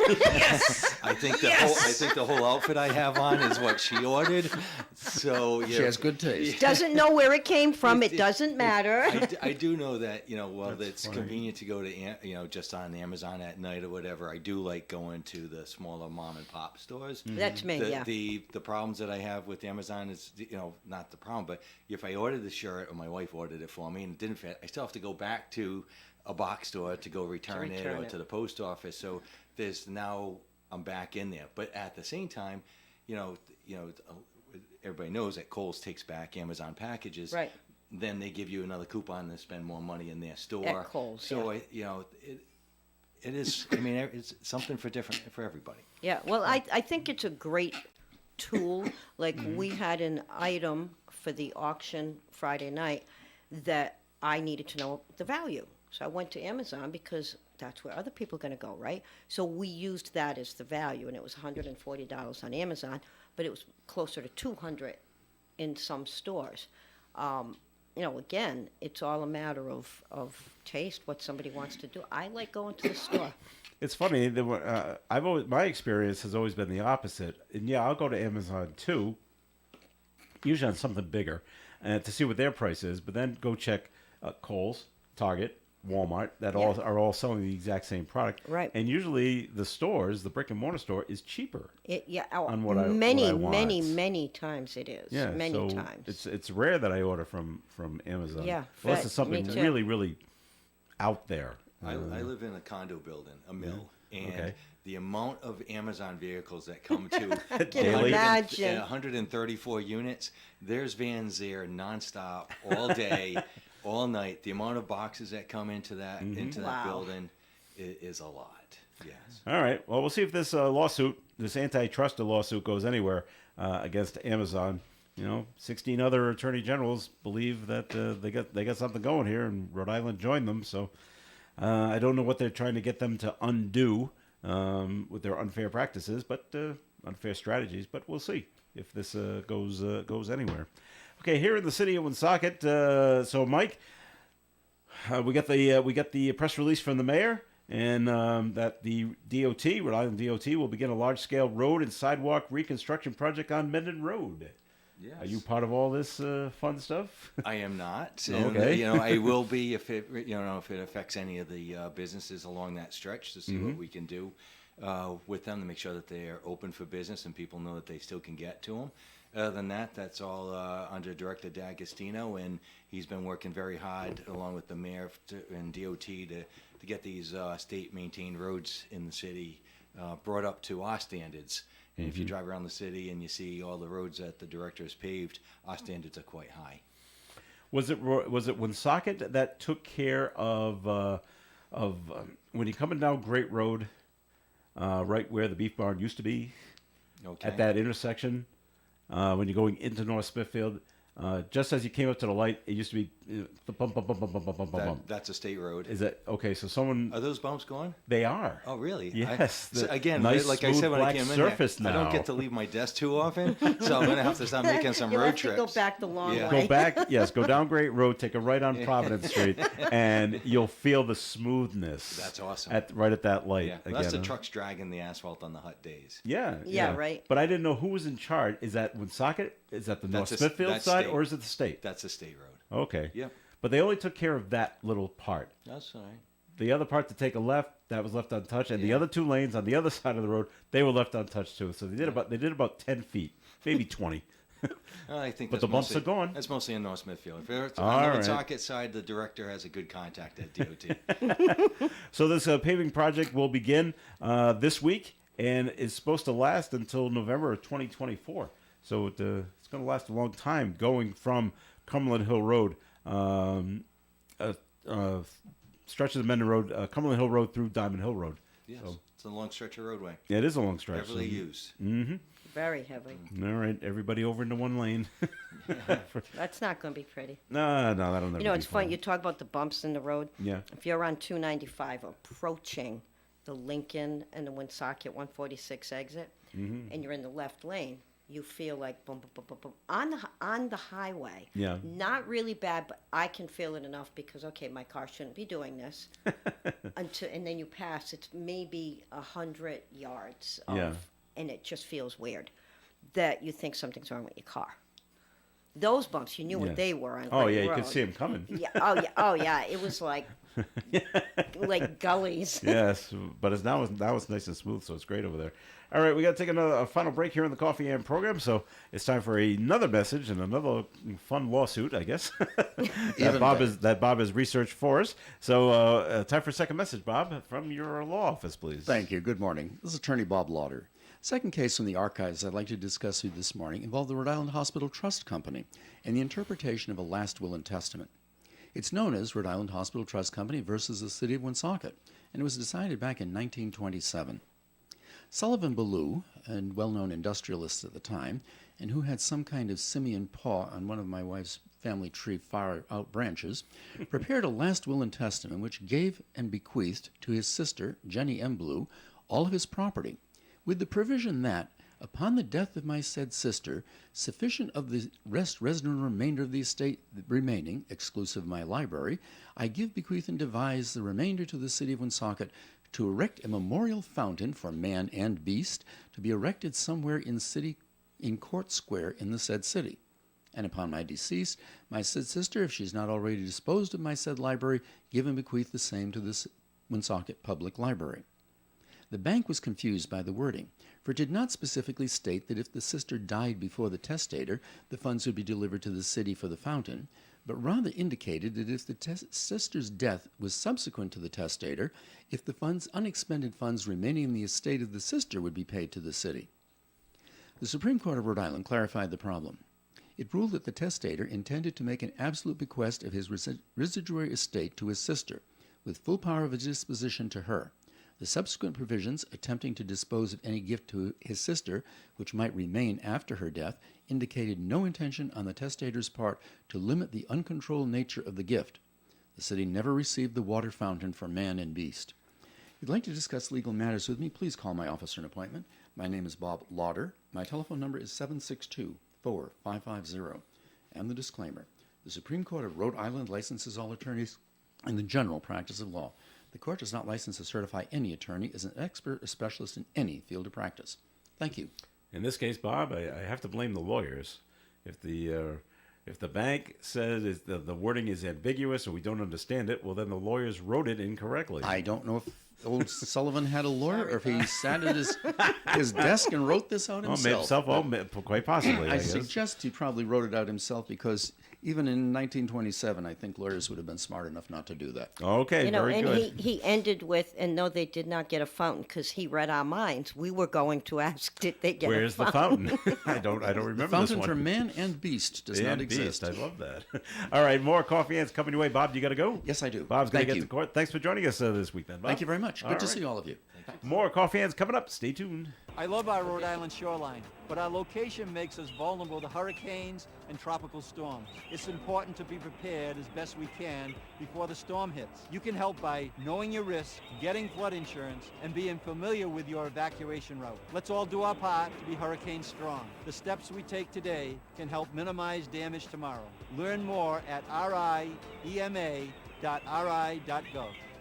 I think the whole outfit I have on is what she ordered. So She has good taste. Doesn't know where it came from. It doesn't matter. I do know that, it's convenient to go to, just on Amazon at night or whatever. I do like going to the smaller mom and pop stores. That's me, yeah. The problems that I have with Amazon is, not the problem, but if I ordered the shirt or my wife ordered it for me and it didn't fit, I still have to go back to a box store to go return it or to the post office. So now I'm back in there. But at the same time, everybody knows that Kohl's takes back Amazon packages. Right. Then they give you another coupon to spend more money in their store. At Kohl's, So yeah. it is. I mean, it's something for everybody. Yeah, well, I think it's a great tool. Like we had an item for the auction Friday night that I needed to know the value. So I went to Amazon because that's where other people are going to go, right? So we used that as the value, and it was $140 on Amazon, but it was closer to $200 in some stores. Again, it's all a matter of taste, what somebody wants to do. I like going to the store. It's funny. My experience has always been the opposite. And yeah, I'll go to Amazon too, usually on something bigger, to see what their price is. But then go check Kohl's, Target, Walmart, that are all selling the exact same product. Right. And usually the stores, the brick and mortar store, is cheaper. On what I many, want. many times it is. Yeah, many so times. it's rare that I order from Amazon. Yeah, unless it's something me too. really, really out there. I live in a condo building, a mill, and Okay. the amount of Amazon vehicles that come to I can imagine. 134 units, there's vans there nonstop all day, all night. The amount of boxes that come into that Wow. building is a lot. Yes. All right. Well, we'll see if this lawsuit, this antitrust lawsuit, goes anywhere against Amazon. 16 other attorney generals believe that they got something going here, and Rhode Island joined them. So I don't know what they're trying to get them to undo with their unfair practices, but unfair strategies. But we'll see if this goes anywhere. Okay, here in the city of Woonsocket. So, Mike, we got the press release from the mayor, and that the DOT, Rhode Island DOT, will begin a large-scale road and sidewalk reconstruction project on Menden Road. Yes. Are you part of all this fun stuff? I am not. And, Okay. I will be if it affects any of the businesses along that stretch to see what we can do with them to make sure that they are open for business and people know that they still can get to them. Other than that, that's all under Director D'Agostino, and he's been working very hard along with the mayor and DOT to get these state-maintained roads in the city brought up to our standards. And if you drive around the city and you see all the roads that the director has paved, our standards are quite high. Was it Woonsocket that took care of when you're coming down Great Road, right where the Beef Barn used to be, Okay. at that intersection, when you're going into North Smithfield, just as you came up to the light, it used to be bump, bump, bump, bump, bump, bump, bump, bump. That's a state road. Is that okay? So someone Are those bumps gone? they are. Oh, really? Yes. So the again, nice, like I smooth said when I black came in surface here, I now. don't get to leave my desk too often, so I'm going to have to start making some You'll road have trips. to go back the long Yeah. way. Go back, yes. Go down Great Road, take a right on Providence Street, and you'll feel the smoothness. That's awesome. Right at that light. Yeah, again. that's the trucks dragging the asphalt on the hot days. Yeah, Yeah, right. But I didn't know who was in charge. Is that Woonsocket? Is that the North That's Smithfield that's side, state. or is it the state? That's a state road. Okay. Yep. But they only took care of that little part. That's all right. The other part to take a left, that was left untouched, and the Yeah. other 2 lanes on the other side of the road, they were left untouched too. So they did about 10 feet, maybe 20. I think But that's the bumps mostly, are gone. That's mostly in North Smithfield. If it's All on the right. Woonsocket side, the director has a good contact at DOT. So this paving project will begin this week and is supposed to last until November of 2024. So it's going to last a long time, going from Cumberland Hill Road, stretches of Mendon Road, Cumberland Hill Road through Diamond Hill Road. Yes, So it's a long stretch of roadway. yeah, it is a long stretch. Heavily used. Very heavy. All right, everybody over into one lane. That's not going to be pretty. No, that'll never. You know, be it's funny. fun. You talk about the bumps in the road. Yeah. If you're on 295 approaching the Lincoln and the Woonsocket 146 exit, and you're in the left lane, you feel like boom, boom, boom, boom, boom. On the highway. Yeah. Not really bad, but I can feel it enough because okay, my car shouldn't be doing this. And then you pass. It's maybe 100 yards. Yeah. And it just feels weird that you think something's wrong with your car. Those bumps, you knew Yeah. what they were on. Oh Great yeah, you Road. could see them coming. Yeah. Oh yeah. Oh yeah. It was like gullies. Yes, but now it's nice and smooth, so it's great over there. All right, we got to take a final break here in the Coffee and program, so it's time for another message and another fun lawsuit, I guess, that Bob has researched for us. So time for a second message, Bob, from your law office, please. Thank you. Good morning. This is Attorney Bob Lauder. Second case from the archives I'd like to discuss with you this morning involved the Rhode Island Hospital Trust Company and the interpretation of a last will and testament. It's known as Rhode Island Hospital Trust Company versus the City of Woonsocket, and it was decided back in 1927. Sullivan Ballou, a well-known industrialist at the time, and who had some kind of simian paw on one of my wife's family tree far out branches, prepared a last will and testament which gave and bequeathed to his sister, Jenny M. Ballou, all of his property, with the provision that, upon the death of my said sister, sufficient of the resident remainder of the estate remaining, exclusive of my library, I give, bequeath, and devise the remainder to the city of Woonsocket to erect a memorial fountain for man and beast to be erected somewhere in Court Square in the said city. And upon my decease, my said sister, if she is not already disposed of my said library, give and bequeath the same to the Woonsocket Public Library. The bank was confused by the wording, for it did not specifically state that if the sister died before the testator, the funds would be delivered to the city for the fountain, but rather indicated that if the sister's death was subsequent to the testator, if the unexpended funds remaining in the estate of the sister would be paid to the city. The Supreme Court of Rhode Island clarified the problem. It ruled that the testator intended to make an absolute bequest of his residuary estate to his sister, with full power of disposition to her. The subsequent provisions attempting to dispose of any gift to his sister, which might remain after her death, indicated no intention on the testator's part to limit the uncontrolled nature of the gift. The city never received the water fountain for man and beast. If you'd like to discuss legal matters with me, please call my office for an appointment. My name is Bob Lauder. My telephone number is 762-4550. And the disclaimer. The Supreme Court of Rhode Island licenses all attorneys in the general practice of law. The court does not license or certify any attorney as an expert or specialist in any field of practice. Thank you. In this case, Bob, I have to blame the lawyers. If the bank says the wording is ambiguous or we don't understand it, well, then the lawyers wrote it incorrectly. I don't know if old Sullivan had a lawyer or if he sat at his desk and wrote this out himself. Quite possibly. I I guess. suggest he probably wrote it out himself because Even in 1927, I think lawyers would have been smart enough not to do that. Okay, You know, very and good. he ended with, and no, they did not get a fountain because he read our minds. We were going to ask, did they get Where's a the fountain? fountain? I don't remember this Fountain one. for man and beast does not And exist. Beast. I love that. All right, more coffee ants coming your way. Bob, you got to go? Yes, I do. Bob's going Thank to get you. to court. Thanks for joining us this week, then, Bob. Thank you very much. Good All to right. see all of you. More coffee ants coming up. Stay tuned. I love our Rhode Island shoreline, but our location makes us vulnerable to hurricanes and tropical storms. It's important to be prepared as best we can before the storm hits. You can help by knowing your risks, getting flood insurance, and being familiar with your evacuation route. Let's all do our part to be hurricane strong. The steps we take today can help minimize damage tomorrow. Learn more at riema.ri.gov.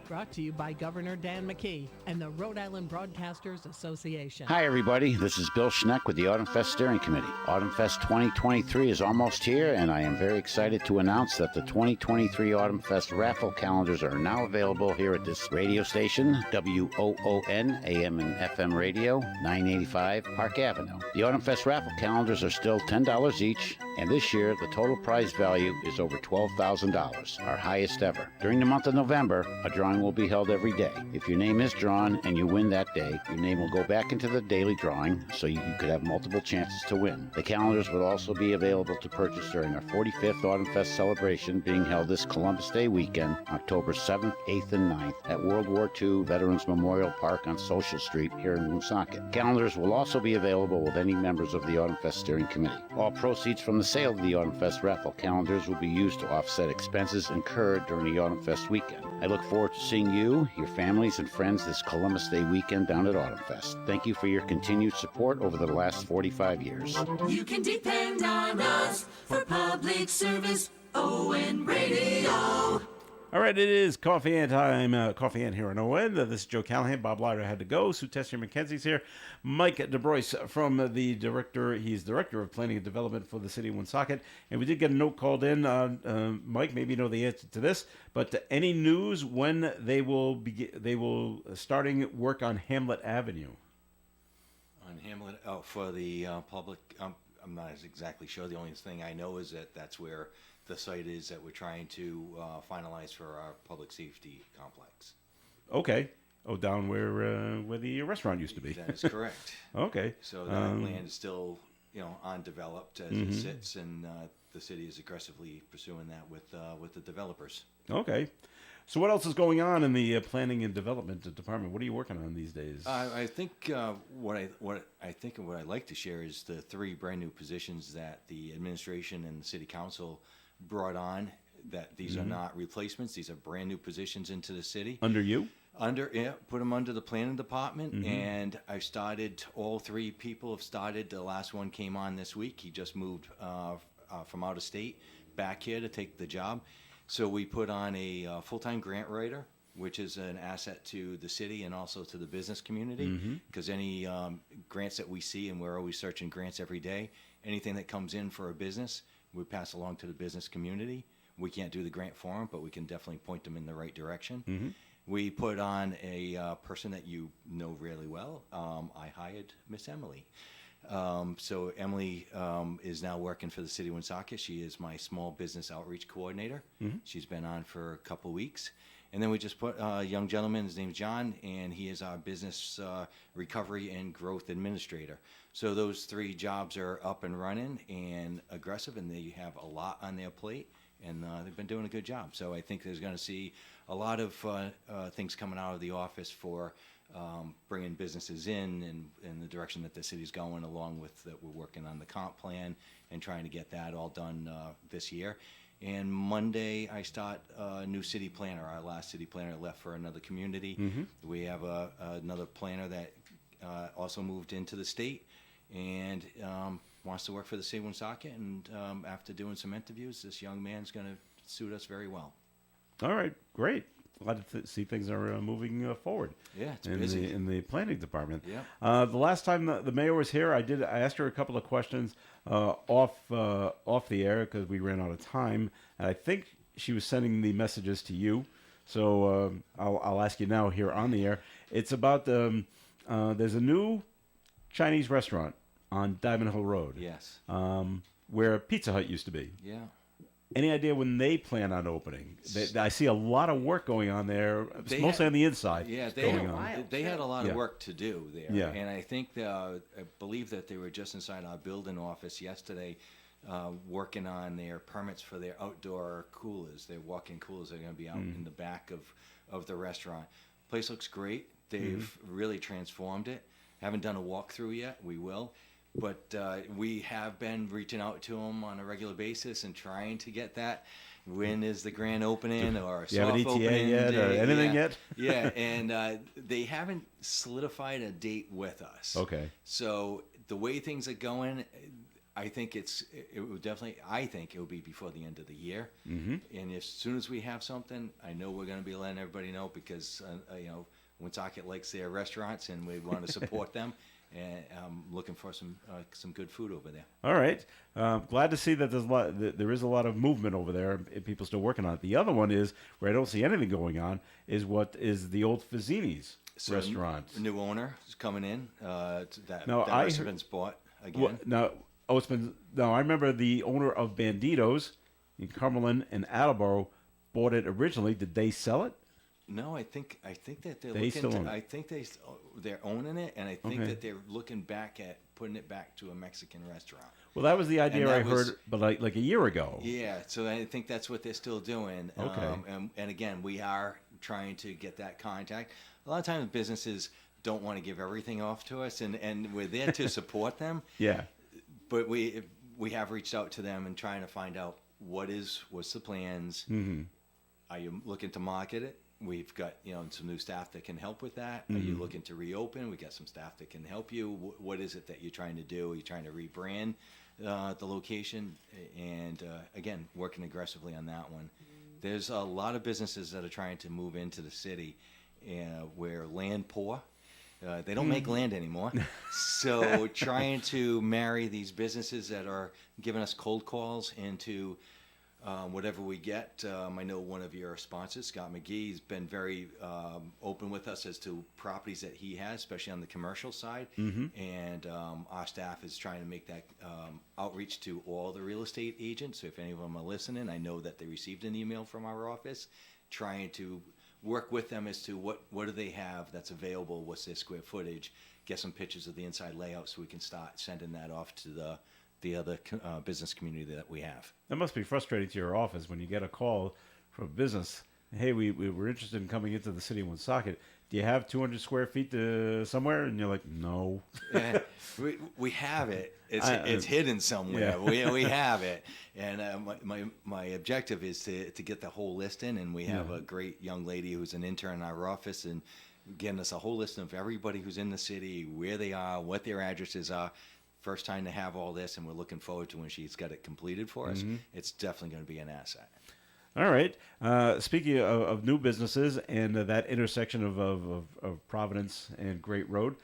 Brought to you by Governor Dan McKee and the Rhode Island Broadcasters Association. Hi, everybody. This is Bill Schneck with the Autumn Fest Steering Committee. Autumn Fest 2023 is almost here, and I am very excited to announce that the 2023 Autumn Fest raffle calendars are now available here at this radio station, WOON AM and FM radio, 985 Park Avenue. The Autumn Fest raffle calendars are still $10 each, and this year the total prize value is over $12,000, our highest ever. During the month of November, a drawing will be held every day. If your name is drawn and you win that day, your name will go back into the daily drawing so you could have multiple chances to win. The calendars will also be available to purchase during our 45th Autumn Fest celebration being held this Columbus Day weekend, October 7th, 8th, and 9th at World War II Veterans Memorial Park on Social Street here in Woonsocket. Calendars will also be available with any members of the Autumn Fest Steering Committee. All proceeds from the sale of the Autumn Fest raffle calendars will be used to offset expenses incurred during the Autumn Fest weekend. I look forward to seeing you, your families, and friends this Columbus Day weekend down at Autumn Fest. Thank you for your continued support over the last 45 years. You can depend on us for public service. ON Radio. All right, it is Coffee Ant time. Coffee Ant here on ON. This is Joe Callahan. Bob Lyra had to go. Sue Tessier McKenzie's here. Mike DeBrois from the director. He's Director of Planning and Development for the City of Woonsocket. And we did get a note called in. Mike, maybe you know the answer to this, but any news when they will starting work on Hamlet Avenue? On Hamlet, for the public, I'm not exactly sure. The only thing I know is that that's where the site is that we're trying to finalize for our public safety complex. Okay. Oh, down where the restaurant used to be. That is correct. Okay. So that land is still, undeveloped as it sits, and the city is aggressively pursuing that with the developers. Okay. So what else is going on in the planning and development department? What are you working on these days? I think what I'd like to share is the 3 brand new positions that the administration and the city council brought on. That these are not replacements; these are brand new positions into the city. Under you? Put them under the planning department, and I've started. All 3 people have started. The last one came on this week. He just moved from out of state back here to take the job. So we put on a full-time grant writer, which is an asset to the city and also to the business community, because any grants that we see, and we're always searching grants every day, anything that comes in for a business, we pass along to the business community. We can't do the grant for them, but we can definitely point them in the right direction. We put on a person that you know really well. I hired Miss Emily. So Emily is now working for the city of Woonsocket. She is my small business outreach coordinator. She's been on for a couple weeks. And then we just put a young gentleman, his name's John, and he is our business recovery and growth administrator. So those 3 jobs are up and running and aggressive, and they have a lot on their plate, and they've been doing a good job. So I think there's going to see a lot of things coming out of the office for bringing businesses in the direction that the city's going, along with that we're working on the comp plan and trying to get that all done this year. And Monday, I start a new city planner. Our last city planner left for another community. We have another planner that also moved into the state and wants to work for the city of Woonsocket. And after doing some interviews, this young man's going to suit us very well. All right, great. Glad to see things are moving forward. Yeah, it's in busy. in the planning department. Yeah. The last time the mayor was here, I asked her a couple of questions off the air because we ran out of time, and I think she was sending the messages to you. So I'll ask you now here on the air. It's about there's a new Chinese restaurant on Diamond Hill Road. Yes. Where Pizza Hut used to be. Yeah. Any idea when they plan on opening? I see a lot of work going on there, mostly on the inside. Yeah, they had a lot of work to do there. Yeah. And I think, I believe that they were just inside our building office yesterday working on their permits for their outdoor coolers, their walk-in coolers. They're going to be out in the back of the restaurant. Place looks great. They've really transformed it. Haven't done a walkthrough yet. We will. But we have been reaching out to them on a regular basis and trying to get that. When is the grand opening or Do you have an soft ETA opening yet or day? anything Yeah. yet? Yeah, and they haven't solidified a date with us. Okay. So the way things are going, I think it would definitely. I think it will be before the end of the year. Mm-hmm. And as soon as we have something, I know we're going to be letting everybody know because Woonsocket likes their restaurants and we want to support them. And I'm looking for some good food over there. All right. Glad to see that there is a lot of movement over there and people still working on it. The other one is where I don't see anything going on is what is the old Fazzini's restaurant. New owner is coming in. That I restaurant's bought again. I remember the owner of Banditos in Cumberland and Attleboro bought it originally. Did they sell it? No, I think that they're They still own it. I think they're owning it, and I think that they're looking back at putting it back to a Mexican restaurant. Well, that was the idea I that was- heard, but like a year ago. Yeah, so I think that's what they're still doing. Okay. And again, we are trying to get that contact. A lot of times businesses don't want to give everything off to us, and we're there to support them. Yeah. But we have reached out to them and trying to find out what's the plans. Mm-hmm. Are you looking to market it? We've got some new staff that can help with that. Are you looking to reopen? We got some staff that can help you. What is it that you're trying to do? Are you trying to rebrand the location? And again, working aggressively on that one. There's a lot of businesses that are trying to move into the city where land poor. They don't make land anymore. So trying to marry these businesses that are giving us cold calls into whatever we get. I know one of your sponsors, Scott McGee, has been very open with us as to properties that he has, especially on the commercial side. Mm-hmm. And our staff is trying to make that outreach to all the real estate agents. So if any of them are listening, I know that they received an email from our office trying to work with them as to what do they have that's available, what's their square footage, get some pictures of the inside layout so we can start sending that off to the other business community that we have. That must be frustrating to your office when you get a call from a business. Hey, we were interested in coming into the city of Woonsocket. Do you have 200 square feet somewhere? And you're like, no. Yeah, we have it. It's hidden somewhere. Yeah. We have it. And my objective is to get the whole list in. And we have a great young lady who's an intern in our office and getting us a whole list of everybody who's in the city, where they are, what their addresses are. First time to have all this, and we're looking forward to when she's got it completed for us. Mm-hmm. It's definitely going to be an asset. All right. Speaking of new businesses and that intersection of Providence and Great Road,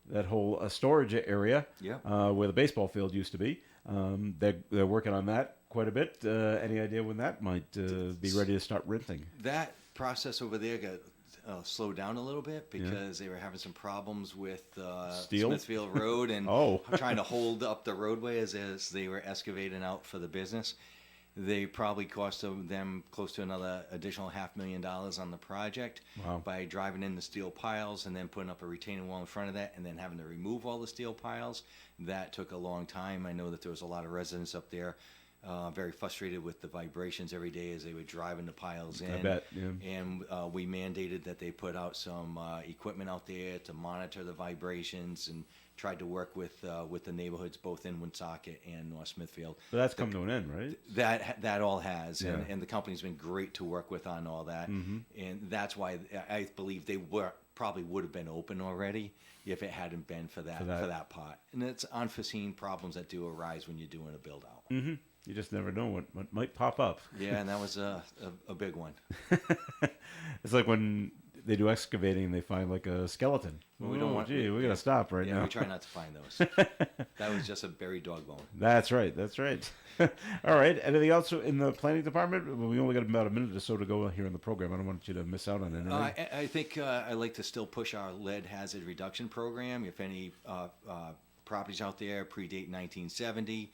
that whole storage area where the baseball field used to be, they're working on that quite a bit. Any idea when that might be ready to start renting? That process over there got slowed down a little bit because they were having some problems with Smithfield Road and trying to hold up the roadway as they were excavating out for the business. They probably cost them close to another additional $500,000 on the project by driving in the steel piles and then putting up a retaining wall in front of that and then having to remove all the steel piles. That took a long time. I know that there was a lot of residents up there very frustrated with the vibrations every day as they were driving the piles in. I bet, yeah. And we mandated that they put out some equipment out there to monitor the vibrations and tried to work with the neighborhoods both in Woonsocket and North Smithfield. But that's come to an end, right? That all has, Yeah. and the company's been great to work with on all that. Mm-hmm. And that's why I believe they probably would have been open already if it hadn't been for that part. And it's unforeseen problems that do arise when you're doing a build out. Mm-hmm. You just never know what might pop up. Yeah, and that was a big one. It's like when they do excavating and they find like a skeleton. Well, we don't want. We're gonna stop right now. Yeah, we try not to find those. That was just a buried dog bone. That's right. All right. Anything else in the planning department? Well, we only got about a minute or so to go here in the program. I don't want you to miss out on anything. I think I like to still push our lead hazard reduction program. If any properties out there predate 1970,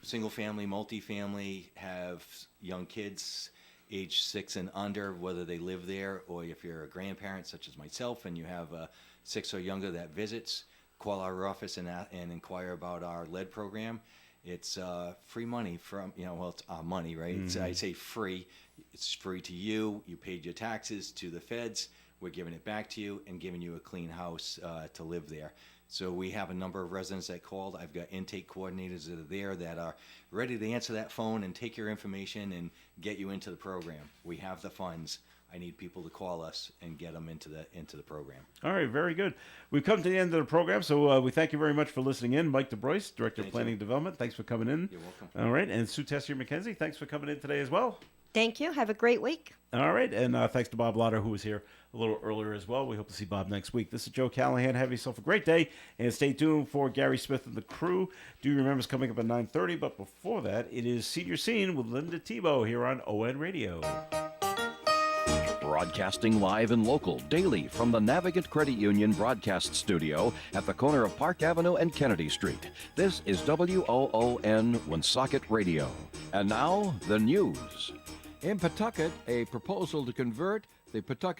Single family, multifamily, have young kids age 6 and under, whether they live there or if you're a grandparent such as myself and you have a 6 or younger that visits, call our office and inquire about our lead program. It's free money from, well, it's our money, right? It's, I say free. It's free to you. You paid your taxes to the feds. We're giving it back to you and giving you a clean house to live there. So we have a number of residents that called. I've got intake coordinators that are there that are ready to answer that phone and take your information and get you into the program. We have the funds. I need people to call us and get them into the program. All right, very good. We've come to the end of the program, so we thank you very much for listening in. Mike DeBroyce, Director of Planning and Development, thanks for coming in. You're welcome. All right, and Sue Tessier-McKenzie, thanks for coming in today as well. Thank you. Have a great week. All right, and thanks to Bob Lauder, who was here a little earlier as well. We hope to see Bob next week. This is Joe Callahan. Have yourself a great day, and stay tuned for Gary Smith and the crew. Do remember it's coming up at 9:30, but before that, it is Senior Scene with Linda Tebow here on ON Radio. Broadcasting live and local daily from the Navigant Credit Union broadcast studio at the corner of Park Avenue and Kennedy Street. This is WOON Woonsocket Radio. And now, the news. In Pawtucket, a proposal to convert the Pawtucket